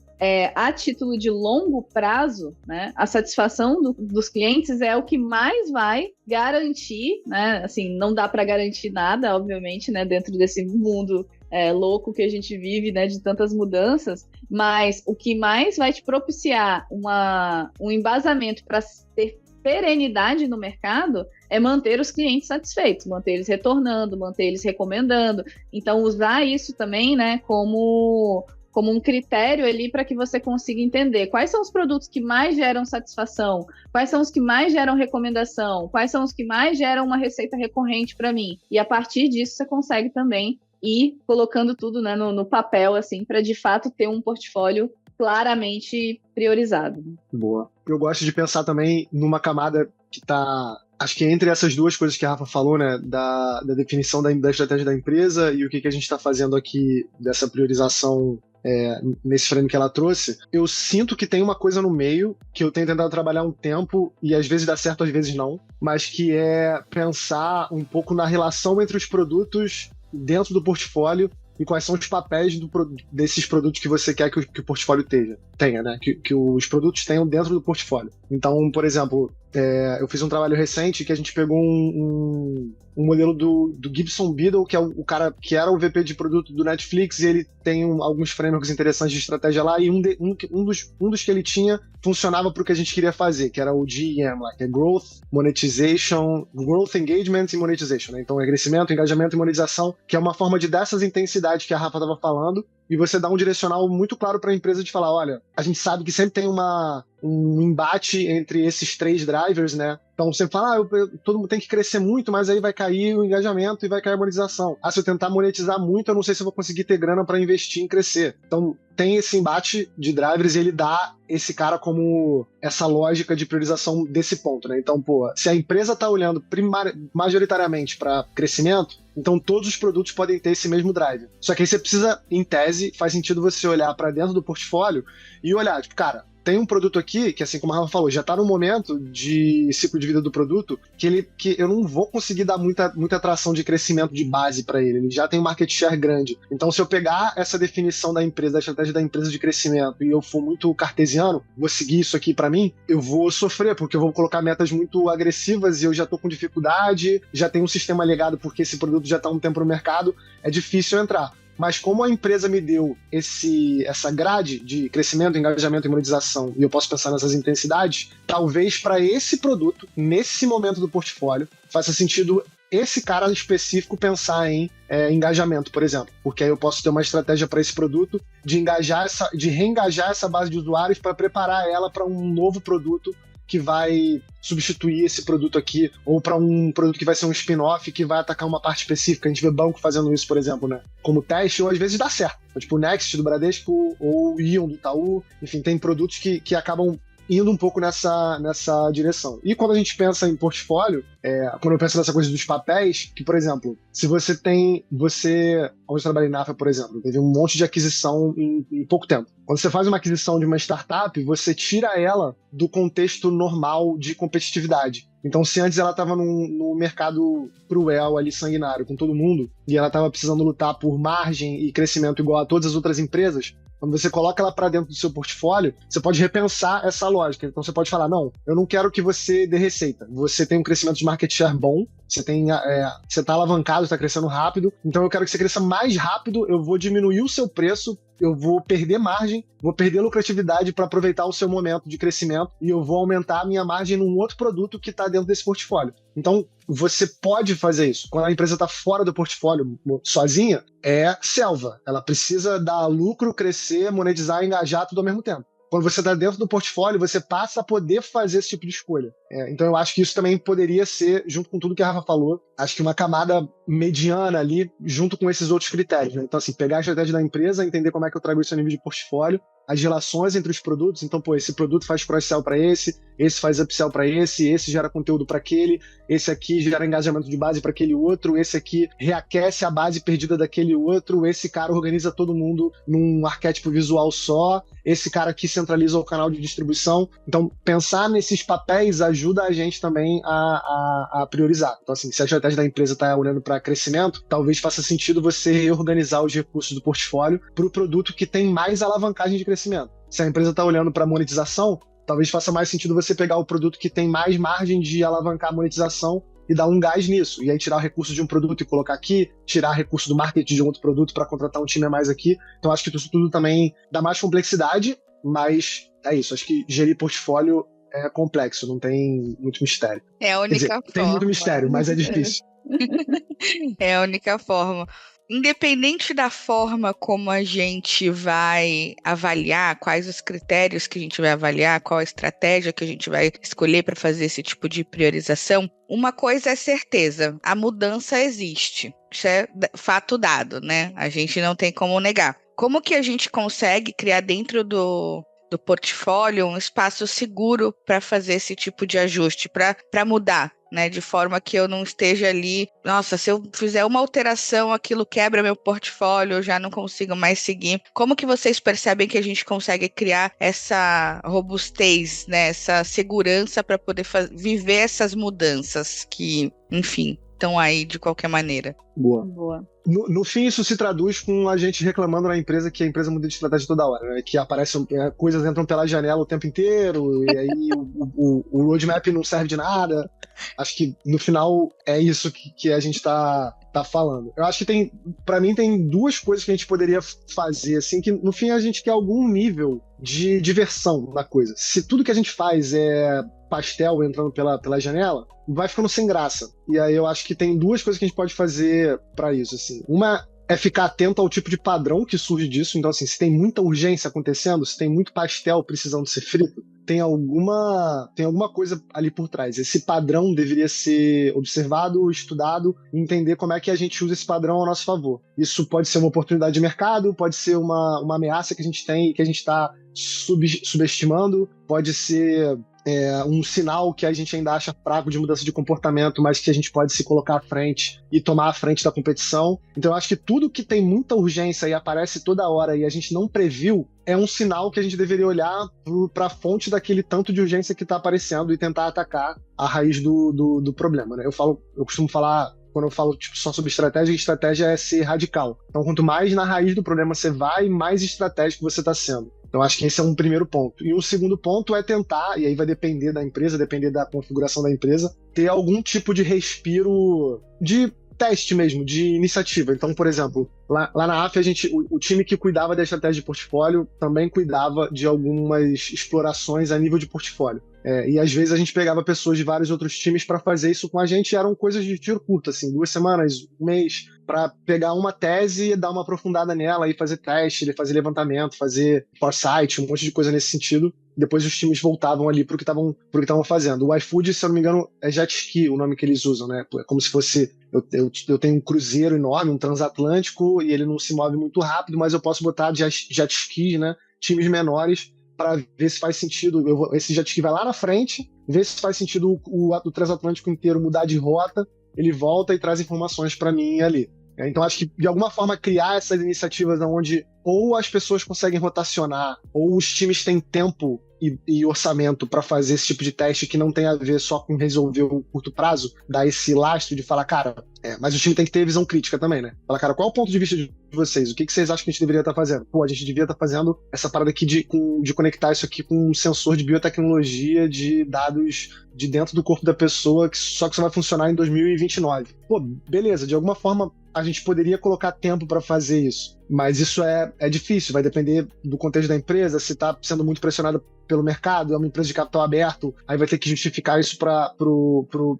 a título de longo prazo, né, a satisfação dos clientes é o que mais vai garantir, né, assim, não dá para garantir nada, obviamente, né, dentro desse mundo louco que a gente vive, né, de tantas mudanças, mas o que mais vai te propiciar um embasamento para ter perenidade no mercado é manter os clientes satisfeitos, manter eles retornando, manter eles recomendando. Então, usar isso também, né, como um critério ali para que você consiga entender quais são os produtos que mais geram satisfação, quais são os que mais geram recomendação, quais são os que mais geram uma receita recorrente para mim. E a partir disso você consegue também ir colocando tudo, né, no papel, assim, para de fato ter um portfólio claramente priorizado. Boa. Eu gosto de pensar também numa camada que está, acho que entre essas duas coisas que a Rafa falou, né, da definição da estratégia da empresa e o que a gente está fazendo aqui dessa priorização nesse frame que ela trouxe, eu sinto que tem uma coisa no meio que eu tenho tentado trabalhar um tempo e às vezes dá certo, às vezes não, mas que é pensar um pouco na relação entre os produtos dentro do portfólio e quais são os papéis desses produtos que você quer que o portfólio esteja. tenha, né? Que os produtos tenham dentro do portfólio. Então, por exemplo, eu fiz um trabalho recente que a gente pegou um modelo do Gibson Biddle, que é o cara que era o VP de produto do Netflix, e ele tem alguns frameworks interessantes de estratégia lá, e um dos que ele tinha funcionava para o que a gente queria fazer, que era o GEM, que é Growth, Monetization, Growth, Engagement e Monetization, né? Então é crescimento, engajamento e monetização, que é uma forma de dar essas intensidades que a Rafa estava falando, e você dá um direcional muito claro para a empresa de falar, olha, a gente sabe que sempre tem um embate entre esses 3 drivers, né? Então você fala, todo mundo tem que crescer muito, mas aí vai cair o engajamento e vai cair a monetização. Se eu tentar monetizar muito, eu não sei se eu vou conseguir ter grana para investir em crescer. Então tem esse embate de drivers e ele dá esse cara como essa lógica de priorização desse ponto, né? Então, se a empresa está olhando majoritariamente para crescimento, então todos os produtos podem ter esse mesmo driver. Só que aí você precisa, em tese, faz sentido você olhar para dentro do portfólio e olhar, tipo, cara, tem um produto aqui que, assim como a Rafa falou, já está no momento de ciclo de vida do produto que eu não vou conseguir dar muita atração de crescimento de base para ele. Ele já tem um market share grande. Então, se eu pegar essa definição da empresa, da estratégia da empresa de crescimento, e eu for muito cartesiano, vou seguir isso aqui para mim, eu vou sofrer, porque eu vou colocar metas muito agressivas e eu já estou com dificuldade, já tenho um sistema legado porque esse produto já está há um tempo no mercado, é difícil entrar. Mas como a empresa me deu essa grade de crescimento, engajamento e monetização, e eu posso pensar nessas intensidades, talvez para esse produto, nesse momento do portfólio, faça sentido esse cara específico pensar em engajamento, por exemplo. Porque aí eu posso ter uma estratégia para esse produto de reengajar essa base de usuários para preparar ela para um novo produto que vai substituir esse produto aqui, ou para um produto que vai ser um spin-off que vai atacar uma parte específica. A gente vê banco fazendo isso, por exemplo, né? Como teste, ou às vezes dá certo. Tipo o Next do Bradesco, ou o Ion do Itaú. Enfim, tem produtos que acabam indo um pouco nessa direção. E quando a gente pensa em portfólio, quando eu penso nessa coisa dos papéis, que, por exemplo, se onde eu trabalhei na AFA, por exemplo, teve um monte de aquisição em pouco tempo. Quando você faz uma aquisição de uma startup, você tira ela do contexto normal de competitividade. Então, se antes ela estava num mercado cruel ali, sanguinário, com todo mundo, e ela estava precisando lutar por margem e crescimento igual a todas as outras empresas, quando você coloca ela para dentro do seu portfólio, você pode repensar essa lógica. Então você pode falar, não, eu não quero que você dê receita. Você tem um crescimento de market share bom, você está alavancado, está crescendo rápido, então eu quero que você cresça mais rápido, eu vou diminuir o seu preço, eu vou perder margem, vou perder lucratividade para aproveitar o seu momento de crescimento e eu vou aumentar a minha margem num outro produto que está dentro desse portfólio. Então, você pode fazer isso. Quando a empresa está fora do portfólio sozinha, é selva. Ela precisa dar lucro, crescer, monetizar e engajar tudo ao mesmo tempo. Quando você está dentro do portfólio, você passa a poder fazer esse tipo de escolha. Então eu acho que isso também poderia ser, junto com tudo que a Rafa falou, acho que uma camada mediana ali, junto com esses outros critérios, né? Então, assim, pegar a estratégia da empresa, entender como é que eu trago isso a nível de portfólio, as relações entre os produtos. Então, esse produto faz cross-sell para esse faz upsell para esse gera conteúdo para aquele, esse aqui gera engajamento de base para aquele outro, esse aqui reaquece a base perdida daquele outro, esse cara organiza todo mundo num arquétipo visual só, esse cara aqui centraliza o canal de distribuição. Então, pensar nesses papéis ajuda a gente também a priorizar. Então, assim, se a estratégia da empresa está olhando para crescimento, talvez faça sentido você reorganizar os recursos do portfólio para o produto que tem mais alavancagem de crescimento. Se a empresa está olhando para monetização, talvez faça mais sentido você pegar o produto que tem mais margem de alavancar a monetização e dar um gás nisso. E aí tirar recurso de um produto e colocar aqui, tirar recurso do marketing de um outro produto para contratar um time a mais aqui. Então, acho que isso tudo também dá mais complexidade, mas é isso. Acho que gerir portfólio é complexo, não tem muito mistério. É a única forma. Tem muito mistério, mas é difícil. É a única forma. Independente da forma como a gente vai avaliar, quais os critérios que a gente vai avaliar, qual a estratégia que a gente vai escolher para fazer esse tipo de priorização, uma coisa é certeza, a mudança existe. Isso é fato dado, né? A gente não tem como negar. Como que a gente consegue criar dentro do portfólio um espaço seguro para fazer esse tipo de ajuste, para mudar? Né, de forma que eu não esteja ali, nossa, se eu fizer uma alteração, aquilo quebra meu portfólio, eu já não consigo mais seguir. Como que vocês percebem que a gente consegue criar essa robustez, né, essa segurança para poder viver essas mudanças que, enfim, estão aí de qualquer maneira? Boa. No fim, isso se traduz com a gente reclamando na empresa que a empresa muda de estratégia toda hora, né? Que aparecem coisas entram pela janela o tempo inteiro, e aí o roadmap não serve de nada. Acho que no final é isso que a gente tá falando. Eu acho que pra mim tem duas coisas que a gente poderia fazer, assim, que no fim a gente quer algum nível de diversão na coisa. Se tudo que a gente faz é pastel entrando pela janela, vai ficando sem graça. E aí eu acho que tem duas coisas que a gente pode fazer pra isso, assim. Uma é ficar atento ao tipo de padrão que surge disso. Então, assim, se tem muita urgência acontecendo, se tem muito pastel precisando ser frito, tem alguma coisa ali por trás. Esse padrão deveria ser observado, estudado, e entender como é que a gente usa esse padrão a nosso favor. Isso pode ser uma oportunidade de mercado, pode ser uma ameaça que a gente tem e que a gente está subestimando, pode ser um sinal que a gente ainda acha fraco de mudança de comportamento, mas que a gente pode se colocar à frente e tomar a frente da competição. Então eu acho que tudo que tem muita urgência e aparece toda hora e a gente não previu, é um sinal que a gente deveria olhar para a fonte daquele tanto de urgência que está aparecendo e tentar atacar a raiz do problema, né? Eu costumo falar, quando eu falo só sobre estratégia é ser radical. Então quanto mais na raiz do problema você vai, mais estratégico você está sendo. Então acho que esse é um primeiro ponto. E o segundo ponto é tentar, e aí vai depender da empresa, depender da configuração da empresa, ter algum tipo de respiro de teste mesmo, de iniciativa. Então, por exemplo, lá na AF, o time que cuidava da estratégia de portfólio também cuidava de algumas explorações a nível de portfólio. E às vezes a gente pegava pessoas de vários outros times para fazer isso com a gente, e eram coisas de tiro curto, assim, 2 semanas, 1 mês, para pegar uma tese e dar uma aprofundada nela e fazer teste, fazer levantamento, fazer foresight, um monte de coisa nesse sentido. Depois os times voltavam ali pro que estavam fazendo. O iFood, se eu não me engano, é jet ski o nome que eles usam, né? É como se fosse... Eu tenho um cruzeiro enorme, um transatlântico, e ele não se move muito rápido, mas eu posso botar jet ski, né? Times menores, para ver se faz sentido. Esse jet ski vai lá na frente, ver se faz sentido o transatlântico inteiro mudar de rota, ele volta e traz informações para mim ali. Então acho que de alguma forma criar essas iniciativas onde ou as pessoas conseguem rotacionar, ou os times têm tempo e orçamento para fazer esse tipo de teste que não tem a ver só com resolver o curto prazo, dar esse lastro de falar, cara, mas o time tem que ter visão crítica também, né? Falar, cara, qual é o ponto de vista de vocês? O que vocês acham que a gente deveria estar fazendo? Pô, a gente devia estar fazendo essa parada aqui de conectar isso aqui com um sensor de biotecnologia de dados de dentro do corpo da pessoa, só que isso vai funcionar em 2029. Pô, beleza, de alguma forma a gente poderia colocar tempo para fazer isso, mas isso é difícil, vai depender do contexto da empresa, se está sendo muito pressionada pelo mercado, é uma empresa de capital aberto, aí vai ter que justificar isso pro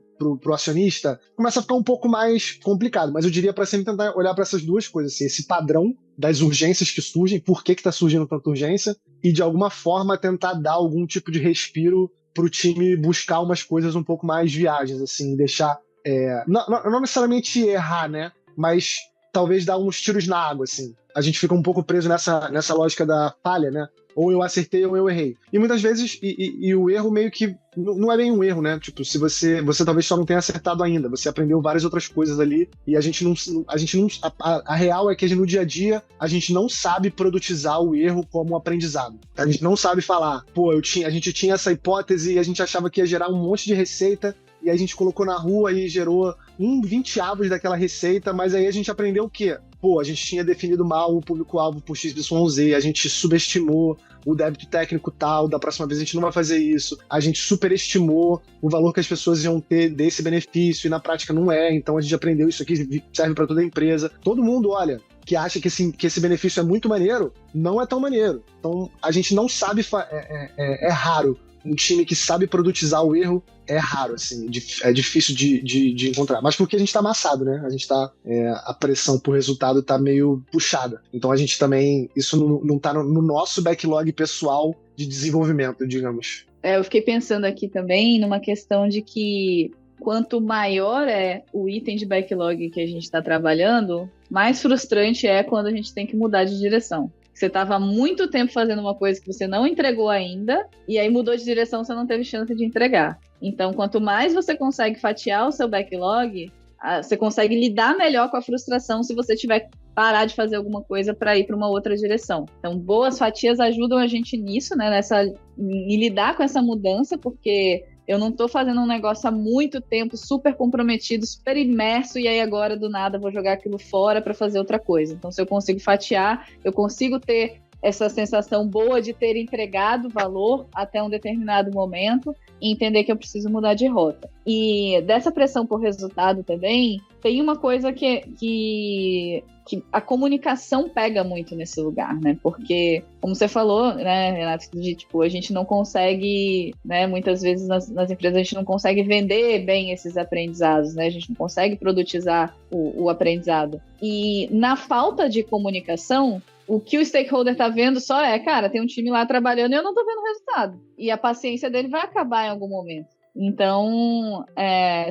acionista, começa a ficar um pouco mais complicado, mas eu diria para sempre tentar olhar para essas duas coisas, assim, esse padrão das urgências que surgem, por que está surgindo tanta urgência, e de alguma forma tentar dar algum tipo de respiro pro time buscar umas coisas um pouco mais viagens, assim, deixar, não necessariamente errar, né, mas talvez dar uns tiros na água, assim. A gente fica um pouco preso nessa lógica da falha, né? Ou eu acertei ou eu errei. E muitas vezes, e o erro meio que não é bem um erro, né? Tipo, se você talvez só não tenha acertado ainda, você aprendeu várias outras coisas ali, e a gente não a real é que no dia a dia, a gente não sabe produtizar o erro como aprendizado. A gente não sabe falar, pô, a gente tinha essa hipótese e a gente achava que ia gerar um monte de receita, e aí a gente colocou na rua e gerou 20 daquela receita, mas aí a gente aprendeu o quê? Pô, a gente tinha definido mal o público-alvo por XYZ, a gente subestimou o débito técnico tal, da próxima vez a gente não vai fazer isso, a gente superestimou o valor que as pessoas iam ter desse benefício e na prática não é, então a gente aprendeu isso aqui, serve para toda a empresa. Todo mundo, olha, que acha que esse benefício é muito maneiro, não é tão maneiro. Então a gente não sabe, é raro. Um time que sabe produtizar o erro é raro, assim, é difícil de encontrar. Mas porque a gente tá amassado, né? A gente tá, a pressão por resultado tá meio puxada. Então a gente também, isso não tá no nosso backlog pessoal de desenvolvimento, digamos. Eu fiquei pensando aqui também numa questão de que quanto maior é o item de backlog que a gente está trabalhando, mais frustrante é quando a gente tem que mudar de direção. Você estava há muito tempo fazendo uma coisa que você não entregou ainda, e aí mudou de direção, você não teve chance de entregar. Então, quanto mais você consegue fatiar o seu backlog, você consegue lidar melhor com a frustração se você tiver que parar de fazer alguma coisa para ir para uma outra direção. Então, boas fatias ajudam a gente nisso, né, em lidar com essa mudança, porque Eu não estou fazendo um negócio há muito tempo, super comprometido, super imerso, e aí agora do nada vou jogar aquilo fora para fazer outra coisa. Então, se eu consigo fatiar, eu consigo ter essa sensação boa de ter entregado valor até um determinado momento e entender que eu preciso mudar de rota. E dessa pressão por resultado também, tem uma coisa que a comunicação pega muito nesse lugar, né? Porque, como você falou, né, Renato, de, tipo, a gente não consegue, né, muitas vezes nas empresas a gente não consegue vender bem esses aprendizados, né? A gente não consegue produtizar o aprendizado. E na falta de comunicação, o que o stakeholder tá vendo só é, cara, tem um time lá trabalhando e eu não tô vendo o resultado. E a paciência dele vai acabar em algum momento. Então,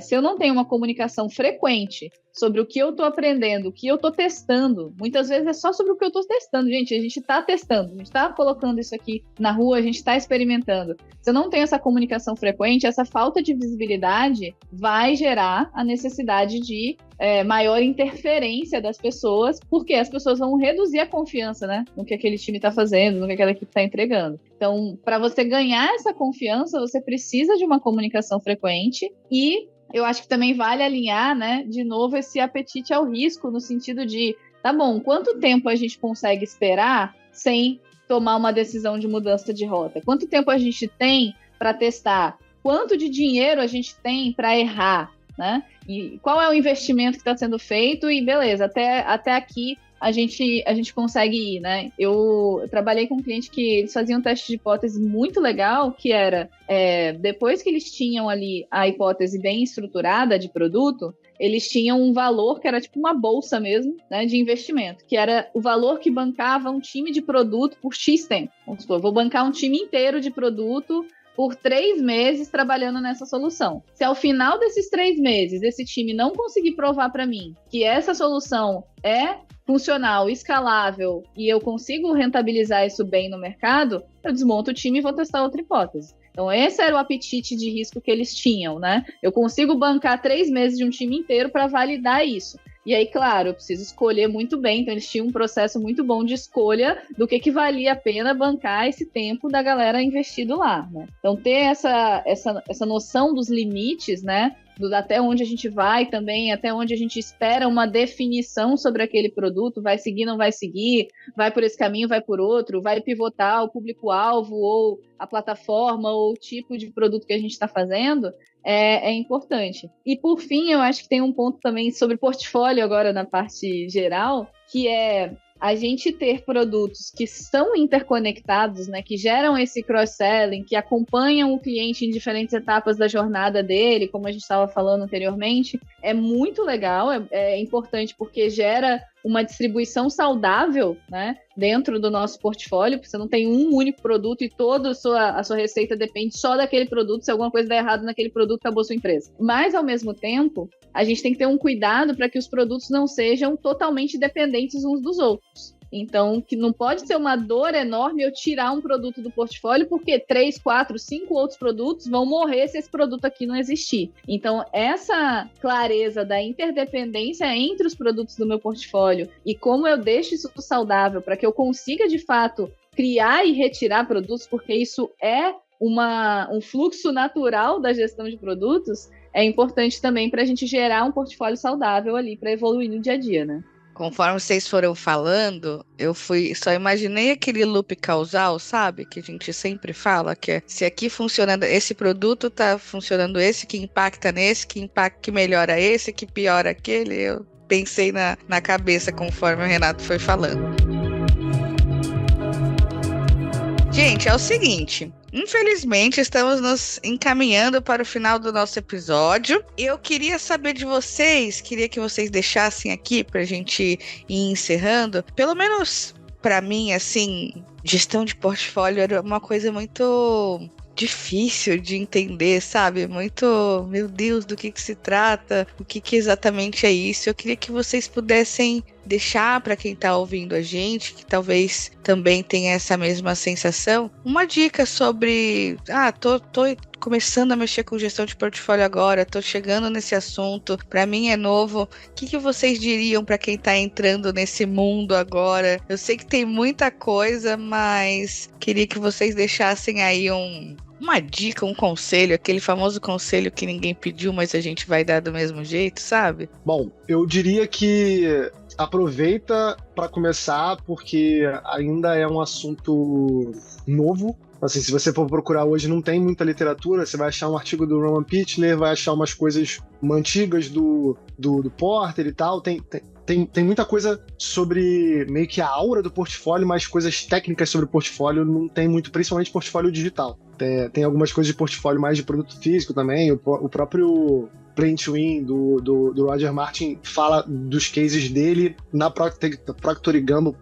se eu não tenho uma comunicação frequente sobre o que eu estou aprendendo, o que eu estou testando, muitas vezes é só sobre o que eu estou testando. Gente, a gente está testando, a gente está colocando isso aqui na rua, a gente está experimentando. Se eu não tenho essa comunicação frequente, essa falta de visibilidade vai gerar a necessidade de maior interferência das pessoas, porque as pessoas vão reduzir a confiança, né, no que aquele time está fazendo, no que aquela equipe está entregando. Então, para você ganhar essa confiança, você precisa de uma comunicação frequente e eu acho que também vale alinhar, né, de novo esse apetite ao risco, no sentido de, tá bom, quanto tempo a gente consegue esperar sem tomar uma decisão de mudança de rota? Quanto tempo a gente tem para testar? Quanto de dinheiro a gente tem para errar, né? E qual é o investimento que está sendo feito? E beleza, até aqui a gente consegue ir, né? Eu trabalhei com um cliente que eles faziam um teste de hipótese muito legal, que era, depois que eles tinham ali a hipótese bem estruturada de produto, eles tinham um valor que era tipo uma bolsa mesmo, né, de investimento, que era o valor que bancava um time de produto por X tempo. Vamos supor, vou bancar um time inteiro de produto por 3 meses trabalhando nessa solução. Se ao final desses 3 meses esse time não conseguir provar para mim que essa solução é funcional, escalável e eu consigo rentabilizar isso bem no mercado, eu desmonto o time e vou testar outra hipótese. Então esse era o apetite de risco que eles tinham, né? Eu consigo bancar 3 meses de um time inteiro para validar isso. E aí, claro, eu preciso escolher muito bem, então eles tinham um processo muito bom de escolha do que valia a pena bancar esse tempo da galera investido lá, né? Então ter essa noção dos limites, né? Até onde a gente vai também, até onde a gente espera uma definição sobre aquele produto, vai seguir, não vai seguir, vai por esse caminho, vai por outro, vai pivotar o público-alvo ou a plataforma ou o tipo de produto que a gente está fazendo, é importante. E por fim, eu acho que tem um ponto também sobre portfólio agora na parte geral, que é a gente ter produtos que são interconectados, né, que geram esse cross-selling, que acompanham o cliente em diferentes etapas da jornada dele, como a gente estava falando anteriormente, é muito legal, é importante porque gera uma distribuição saudável, né, dentro do nosso portfólio, porque você não tem um único produto e toda a sua receita depende só daquele produto. Se alguma coisa der errado naquele produto, acabou sua empresa. Mas, ao mesmo tempo, a gente tem que ter um cuidado para que os produtos não sejam totalmente dependentes uns dos outros. Então, que não pode ser uma dor enorme eu tirar um produto do portfólio, porque 3, 4, 5 outros produtos vão morrer se esse produto aqui não existir. Então, essa clareza da interdependência entre os produtos do meu portfólio e como eu deixo isso saudável para que eu consiga, de fato, criar e retirar produtos, porque isso é um fluxo natural da gestão de produtos, é importante também para a gente gerar um portfólio saudável ali para evoluir no dia a dia, né? Conforme vocês foram falando, só imaginei aquele loop causal, sabe? Que a gente sempre fala, que é, se aqui funcionando, esse produto tá funcionando esse, que impacta nesse, que melhora esse, que piora aquele. Eu pensei na cabeça conforme o Renato foi falando. Gente, é o seguinte, infelizmente estamos nos encaminhando para o final do nosso episódio. Eu queria saber de vocês, queria que vocês deixassem aqui para a gente ir encerrando. Pelo menos para mim, assim, gestão de portfólio era uma coisa muito difícil de entender, sabe? Muito, meu Deus, do que se trata, o que exatamente é isso. Eu queria que vocês pudessem deixar para quem está ouvindo a gente, que talvez também tenha essa mesma sensação, uma dica sobre, tô começando a mexer com gestão de portfólio agora, tô chegando nesse assunto, para mim é novo. O que vocês diriam para quem tá entrando nesse mundo agora? Eu sei que tem muita coisa, mas queria que vocês deixassem aí uma dica, um conselho, aquele famoso conselho que ninguém pediu, mas a gente vai dar do mesmo jeito, sabe? Bom, eu diria que aproveita para começar, porque ainda é um assunto novo. Assim, se você for procurar hoje, não tem muita literatura, você vai achar um artigo do Roman Pichler, vai achar umas coisas antigas do Porter e tal, tem muita coisa sobre meio que a aura do portfólio, mas coisas técnicas sobre o portfólio não tem muito, principalmente portfólio digital. Tem algumas coisas de portfólio mais de produto físico também, o próprio Play to Win do Roger Martin fala dos cases dele na Procter & Gamble,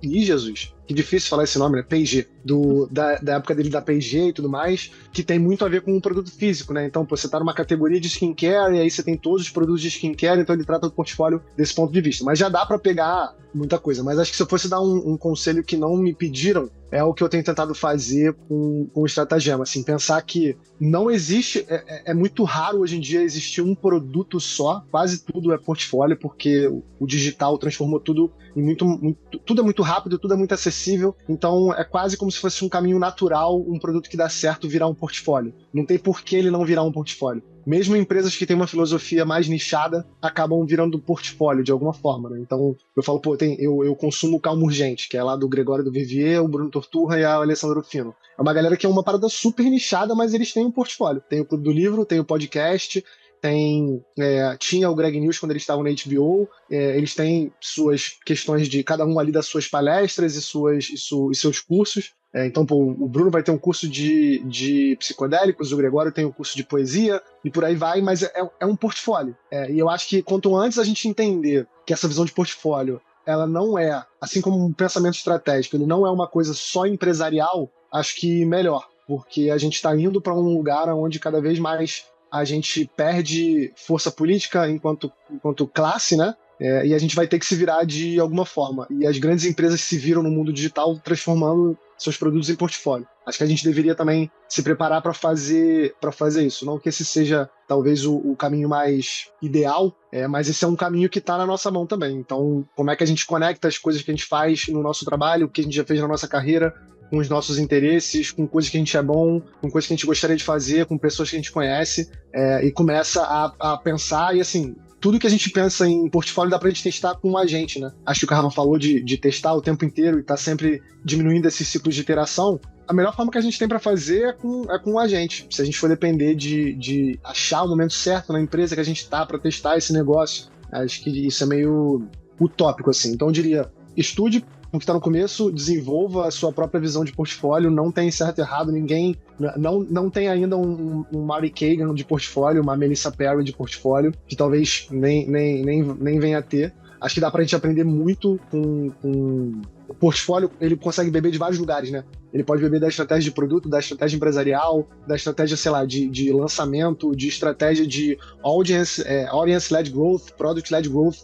Ih, Jesus, que difícil falar esse nome, né? P&G, da época dele da P&G e tudo mais, que tem muito a ver com o produto físico, né? Então, você tá numa categoria de skincare e aí você tem todos os produtos de skincare, então ele trata o portfólio desse ponto de vista. Mas já dá pra pegar muita coisa. Mas acho que se eu fosse dar um conselho que não me pediram, é o que eu tenho tentado fazer com o Estratagema, assim, pensar que não existe, é muito raro hoje em dia existir um produto só, quase tudo é portfólio, porque o digital transformou tudo em tudo é muito rápido, tudo é muito acessível, então é quase como se fosse um caminho natural, um produto que dá certo virar um portfólio. Não tem por que ele não virar um portfólio. Mesmo empresas que têm uma filosofia mais nichada acabam virando portfólio de alguma forma, né? Então, eu falo, eu consumo Calma Urgente, que é lá do Gregório do Vivier, o Bruno Torturra e a Alessandra Rufino. É uma galera que é uma parada super nichada, mas eles têm um portfólio. Tem o Clube do Livro, tem o podcast, tinha o Greg News quando eles estavam na HBO, eles têm suas questões de cada um ali das suas palestras e seus cursos. Então, o Bruno vai ter um curso de psicodélicos, o Gregório tem um curso de poesia, e por aí vai, mas é um portfólio. E eu acho que quanto antes a gente entender que essa visão de portfólio, ela não é, assim como um pensamento estratégico, ele não é uma coisa só empresarial, acho que melhor, porque a gente está indo para um lugar onde cada vez mais a gente perde força política enquanto classe, né? E a gente vai ter que se virar de alguma forma. E as grandes empresas se viram no mundo digital transformando seus produtos em portfólio. Acho que a gente deveria também se preparar para fazer isso. Não que esse seja talvez o caminho mais ideal, mas esse é um caminho que está na nossa mão também. Então, como é que a gente conecta as coisas que a gente faz no nosso trabalho, o que a gente já fez na nossa carreira, com os nossos interesses, com coisas que a gente é bom, com coisas que a gente gostaria de fazer, com pessoas que a gente conhece, e começa a pensar, e assim, tudo que a gente pensa em portfólio dá pra gente testar com a gente, né? Acho que o Carman falou de testar o tempo inteiro e tá sempre diminuindo esses ciclos de iteração. A melhor forma que a gente tem para fazer é com a gente. Se a gente for depender de achar o momento certo na empresa que a gente tá para testar esse negócio, acho que isso é meio utópico, assim. Então eu diria, estude o que está no começo, desenvolva a sua própria visão de portfólio, não tem certo e errado, ninguém, não tem ainda um Mary Kagan de portfólio, uma Melissa Perry de portfólio, que talvez nem venha a ter. Acho que dá pra gente aprender muito com o portfólio, ele consegue beber de vários lugares, né? Ele pode beber da estratégia de produto, da estratégia empresarial, da estratégia, sei lá, de lançamento, de estratégia de audience-led growth, product-led growth,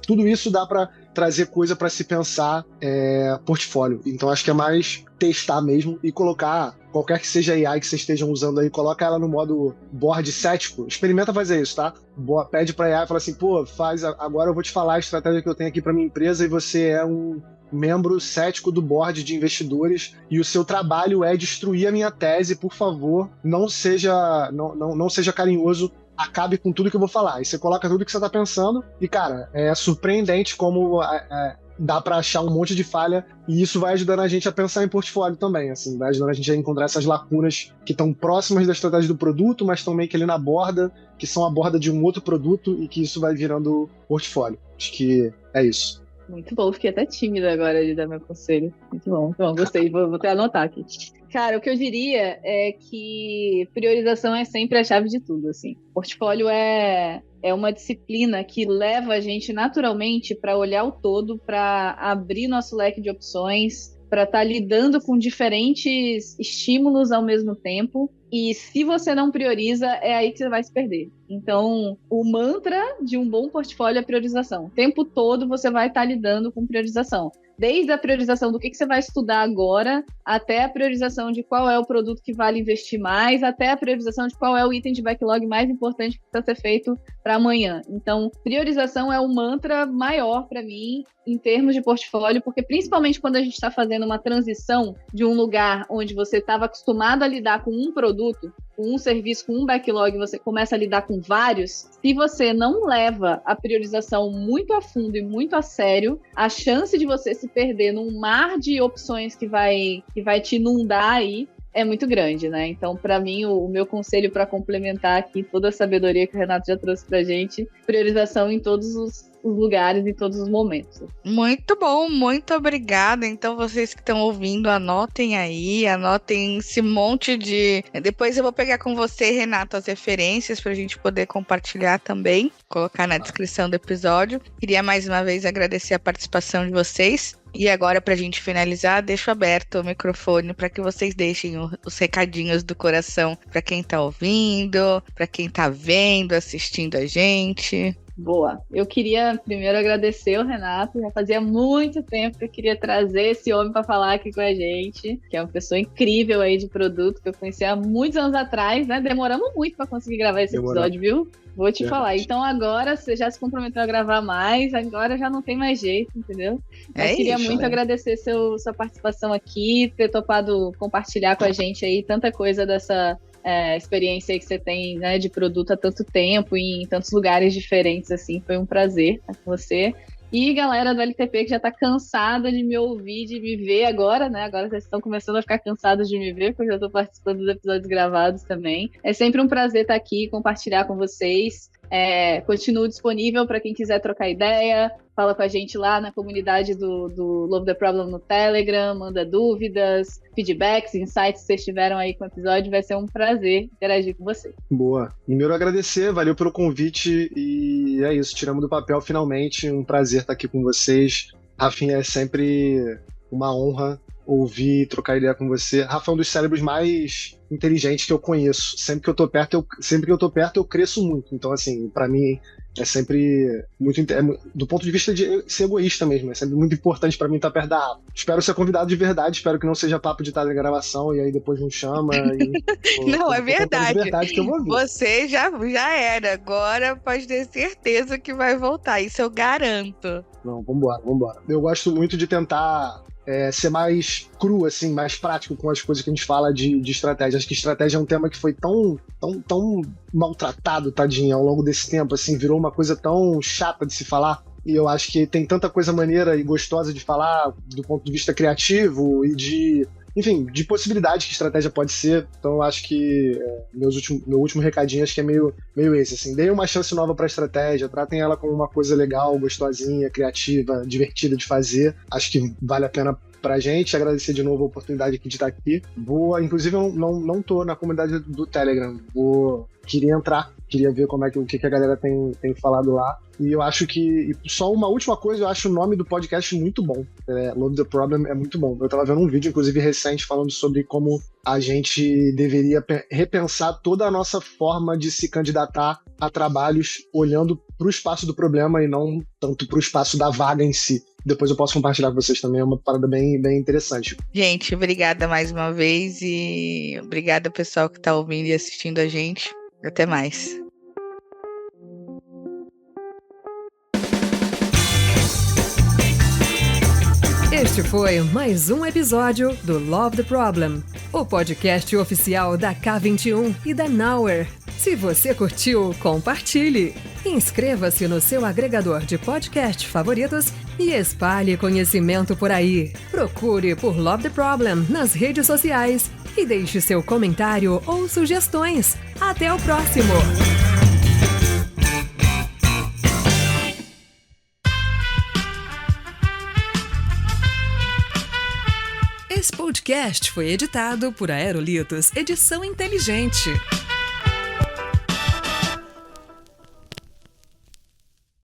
tudo isso dá para trazer coisa para se pensar portfólio. Então acho que é mais testar mesmo e colocar qualquer que seja a AI que vocês estejam usando aí, coloca ela no modo board cético, experimenta fazer isso, tá? Pede pra AI e fala assim, agora eu vou te falar a estratégia que eu tenho aqui para minha empresa e você é um membro cético do board de investidores e o seu trabalho é destruir a minha tese, por favor, não seja carinhoso, acabe com tudo que eu vou falar. E você coloca tudo que você tá pensando e, cara, é surpreendente como dá para achar um monte de falha e isso vai ajudando a gente a pensar em portfólio também, assim, vai ajudando a gente a encontrar essas lacunas que estão próximas da estratégia do produto, mas estão meio que ali na borda, que são a borda de um outro produto e que isso vai virando portfólio. Acho que é isso. Muito bom, fiquei até tímida agora de dar meu conselho. Muito bom, gostei, vou até anotar aqui. Cara, o que eu diria é que priorização é sempre a chave de tudo, assim. Portfólio é uma disciplina que leva a gente naturalmente para olhar o todo, para abrir nosso leque de opções, para estar lidando com diferentes estímulos ao mesmo tempo. E se você não prioriza, é aí que você vai se perder. Então, o mantra de um bom portfólio é priorização. O tempo todo você vai estar lidando com priorização. Desde a priorização do que você vai estudar agora, até a priorização de qual é o produto que vale investir mais, até a priorização de qual é o item de backlog mais importante que precisa ser feito para amanhã. Então, priorização é o mantra maior para mim em termos de portfólio, porque principalmente quando a gente está fazendo uma transição de um lugar onde você estava acostumado a lidar com um produto, com um serviço, com um backlog, você começa a lidar com vários, se você não leva a priorização muito a fundo e muito a sério, a chance de você se perder num mar de opções que vai te inundar aí é muito grande, né? Então, para mim, o meu conselho para complementar aqui toda a sabedoria que o Renato já trouxe pra gente, priorização em todos os lugares, em todos os momentos. Muito bom, muito obrigada. Então, vocês que estão ouvindo, anotem aí, anotem esse monte de... Depois eu vou pegar com você, Renato, as referências pra gente poder compartilhar também, colocar na descrição do episódio. Queria mais uma vez agradecer a participação de vocês. E agora, pra gente finalizar, deixo aberto o microfone para que vocês deixem os recadinhos do coração para quem tá ouvindo, para quem tá vendo, assistindo a gente. Boa. Eu queria primeiro agradecer o Renato. Já fazia muito tempo que eu queria trazer esse homem para falar aqui com a gente, que é uma pessoa incrível aí de produto, que eu conheci há muitos anos atrás, né? Demoramos muito para conseguir gravar esse episódio, viu? Vou te falar. Então agora você já se comprometeu a gravar mais, agora já não tem mais jeito, entendeu? Mas queria muito agradecer sua participação aqui, ter topado compartilhar com a gente aí tanta coisa dessa experiência aí que você tem, né, de produto há tanto tempo e em tantos lugares diferentes, assim. Foi um prazer estar com você. E galera do LTP que já tá cansada de me ouvir, de me ver agora, né? Agora vocês estão começando a ficar cansados de me ver, porque eu já tô participando dos episódios gravados também. É sempre um prazer estar aqui, compartilhar com vocês. Continuo disponível para quem quiser trocar ideia. Fala com a gente lá na comunidade do Love the Problem no Telegram, manda dúvidas, feedbacks, insights que vocês tiveram aí com o episódio. Vai ser um prazer interagir com vocês. Boa. Primeiro agradecer, valeu pelo convite e é isso, tiramos do papel finalmente. Um prazer estar aqui com vocês. Rafinha, é sempre uma honra ouvir, trocar ideia com você. Rafa é um dos cérebros mais inteligentes que eu conheço. Sempre que eu tô perto, eu cresço muito. Então, assim, pra mim é sempre muito... do ponto de vista de ser egoísta mesmo, é sempre muito importante pra mim estar perto da Rafa. Espero ser convidado de verdade, espero que não seja papo de estar na gravação e aí depois não chama. Não, é verdade. De verdade que eu vou ouvir. Você já era, agora pode ter certeza que vai voltar, isso eu garanto. Não, vambora. Eu gosto muito de tentar ser mais cru, assim, mais prático com as coisas que a gente fala de estratégia. Acho que estratégia é um tema que foi tão maltratado, tadinho, ao longo desse tempo, assim, virou uma coisa tão chata de se falar. E eu acho que tem tanta coisa maneira e gostosa de falar do ponto de vista criativo e de possibilidades que estratégia pode ser. Então eu acho que meu último recadinho acho que é meio esse, assim. Deem uma chance nova pra estratégia, tratem ela como uma coisa legal, gostosinha, criativa, divertida de fazer. Acho que vale a pena pra gente. Agradecer de novo a oportunidade de estar aqui. Inclusive eu não tô na comunidade do Telegram. Queria entrar, queria ver o que a galera tem falado lá. E eu acho que, só uma última coisa, eu acho o nome do podcast muito bom. Love the Problem é muito bom. Eu tava vendo um vídeo, inclusive, recente, falando sobre como a gente deveria repensar toda a nossa forma de se candidatar a trabalhos olhando pro espaço do problema e não tanto pro espaço da vaga em si. Depois eu posso compartilhar com vocês também, é uma parada bem, bem interessante. Gente, obrigada mais uma vez e obrigada pessoal que tá ouvindo e assistindo a gente. Até mais. Este foi mais um episódio do Love the Problem, o podcast oficial da K21 e da Nowhere. Se você curtiu, compartilhe. Inscreva-se no seu agregador de podcast favoritos e espalhe conhecimento por aí. Procure por Love the Problem nas redes sociais e deixe seu comentário ou sugestões. Até o próximo! Esse podcast foi editado por Aerolitos Edição Inteligente.